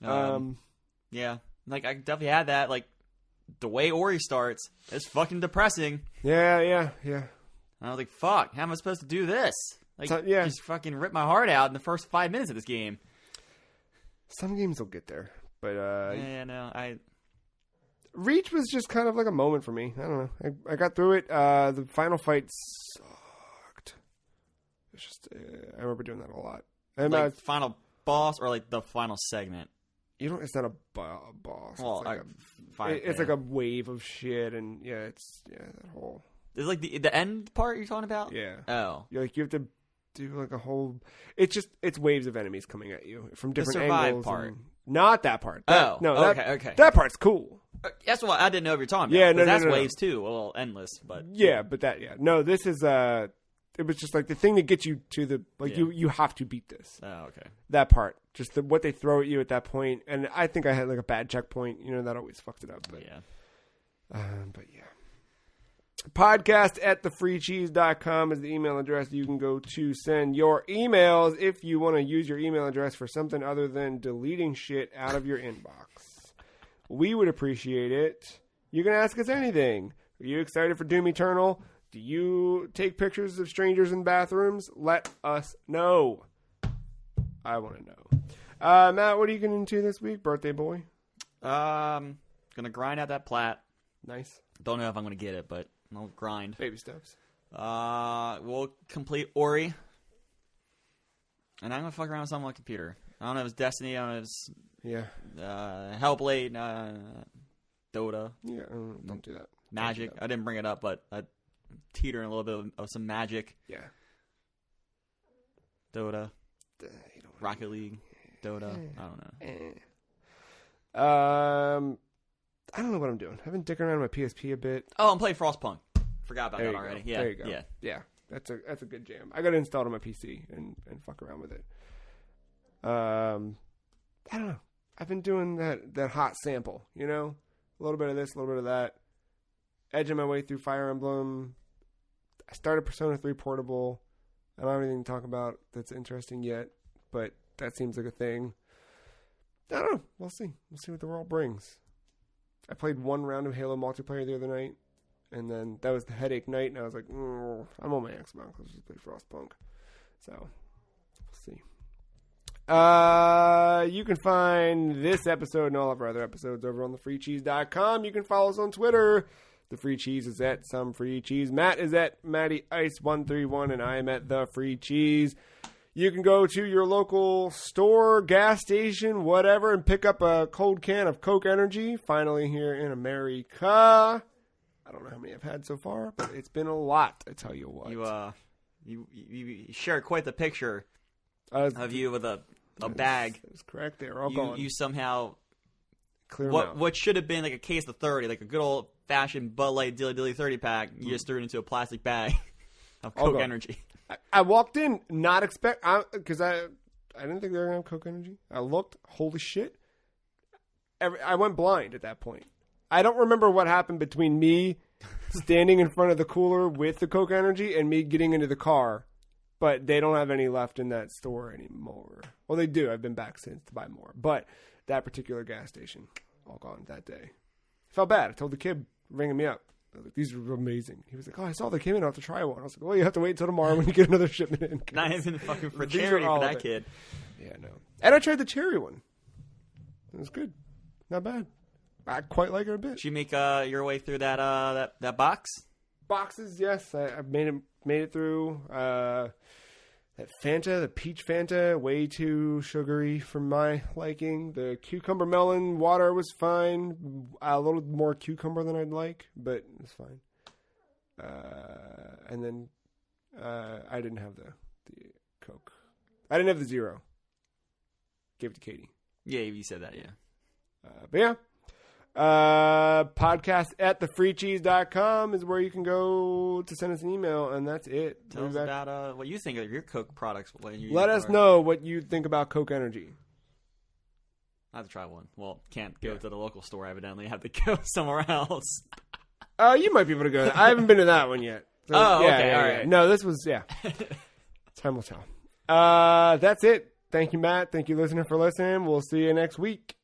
Yeah, like I definitely had that. Like the way Ori starts is fucking depressing. Yeah. And I was like, "Fuck, how am I supposed to do this?" Like, yeah, just fucking rip my heart out in the first 5 minutes of this game. Some games will get there, but Reach was just kind of like a moment for me. I don't know. I got through it. The final fight sucked. It's just I remember doing that a lot. And like final boss or like the final segment. It's not a boss. Well, it's like a wave of shit, and that whole. Is like the end part you're talking about? Yeah. Oh. You have to do like a whole. It's waves of enemies coming at you from different the survive angles. Part. Not that part. Okay. That part's cool. That's what I didn't know if you're talking about. Yeah, no, that's waves too. Well, endless, but but no. This is It was just like the thing that gets you to the you have to beat this. Oh, okay. That part, just what they throw at you at that point, and I think I had like a bad checkpoint. That always fucked it up. But yeah. Podcast at thefreecheese.com is the email address you can go to send your emails if you want to use your email address for something other than deleting shit out of your inbox. We would appreciate it. You can ask us anything. Are you excited for Doom Eternal? Do you take pictures of strangers in bathrooms? Let us know. I want to know. Matt, what are you getting into this week, birthday boy? Gonna grind out that plat. Nice. Don't know if I'm gonna get it, but I'll grind. Baby steps. We'll complete Ori. And I'm gonna fuck around with something on my computer. I don't know if it's Destiny, I don't know if it's Hellblade, Dota. Yeah, don't do that. Magic. I didn't bring it up, but I teeter in a little bit of some Magic. Yeah. Dota. Rocket League. Dota. I don't know. I don't know what I'm doing. I've been dicking around with my PSP a bit. Oh, I'm playing Frostpunk. Forgot about that already. Go. Yeah. There you go. Yeah. That's a good jam. I got it installed on my PC and fuck around with it. I don't know. I've been doing that hot sample, a little bit of this, a little bit of that. Edging my way through Fire Emblem. I started Persona 3 Portable. I don't have anything to talk about that's interesting yet, but that seems like a thing. I don't know. We'll see. We'll see what the world brings. I played one round of Halo multiplayer the other night, and then that was the headache night, and I was like, I'm on my Xbox. Let's just play Frostpunk. So, we'll see. You can find this episode and all of our other episodes over on thefreecheese.com. You can follow us on Twitter. The Free Cheese is at Some Free Cheese. Matt is at MattyIce131, and I am at The Free Cheese. You can go to your local store, gas station, whatever, and pick up a cold can of Coke Energy. Finally here in America. I don't know how many I've had so far, but it's been a lot, I tell you what. You shared quite the picture of you with a bag. That's correct. They're all gone. You somehow clear what should have been like a case of 30, like a good old fashioned Bud Light Dilly 30 pack. You just threw it into a plastic bag of Coke Energy. I walked in not because I didn't think they were gonna have Coke Energy. I looked, holy shit! I went blind at that point. I don't remember what happened between me standing in front of the cooler with the Coke Energy and me getting into the car. But they don't have any left in that store anymore. Well, they do. I've been back since to buy more. But that particular gas station, all gone that day. I felt bad. I told the kid ringing me up. I was like, these are amazing. He was like, I saw they came in. I'll have to try one. I was like, well, you have to wait until tomorrow when you get another shipment in. Not even fucking for charity for that kid. Yeah, no. And I tried the cherry one. It was good. Not bad. I quite like it a bit. Did you make your way through that box? Boxes, yes. I've made it through. That Fanta, the peach Fanta, way too sugary for my liking. The cucumber melon water was fine. A little more cucumber than I'd like, but it's fine. And then I didn't have the Coke. I didn't have the Zero. Gave it to Katie. Yeah, you said that, yeah. But yeah. Podcast at thefreecheese.com is where you can go to send us an email, and that's it. Tell us about what you think of your Coke products. Let us know what you think about Coke Energy. I have to try one. Well, can't go to the local store, evidently. I have to go somewhere else. You might be able to go. I haven't been to that one yet. So, okay, all right. No, this was, time will tell. That's it. Thank you, Matt. Thank you, listener, for listening. We'll see you next week.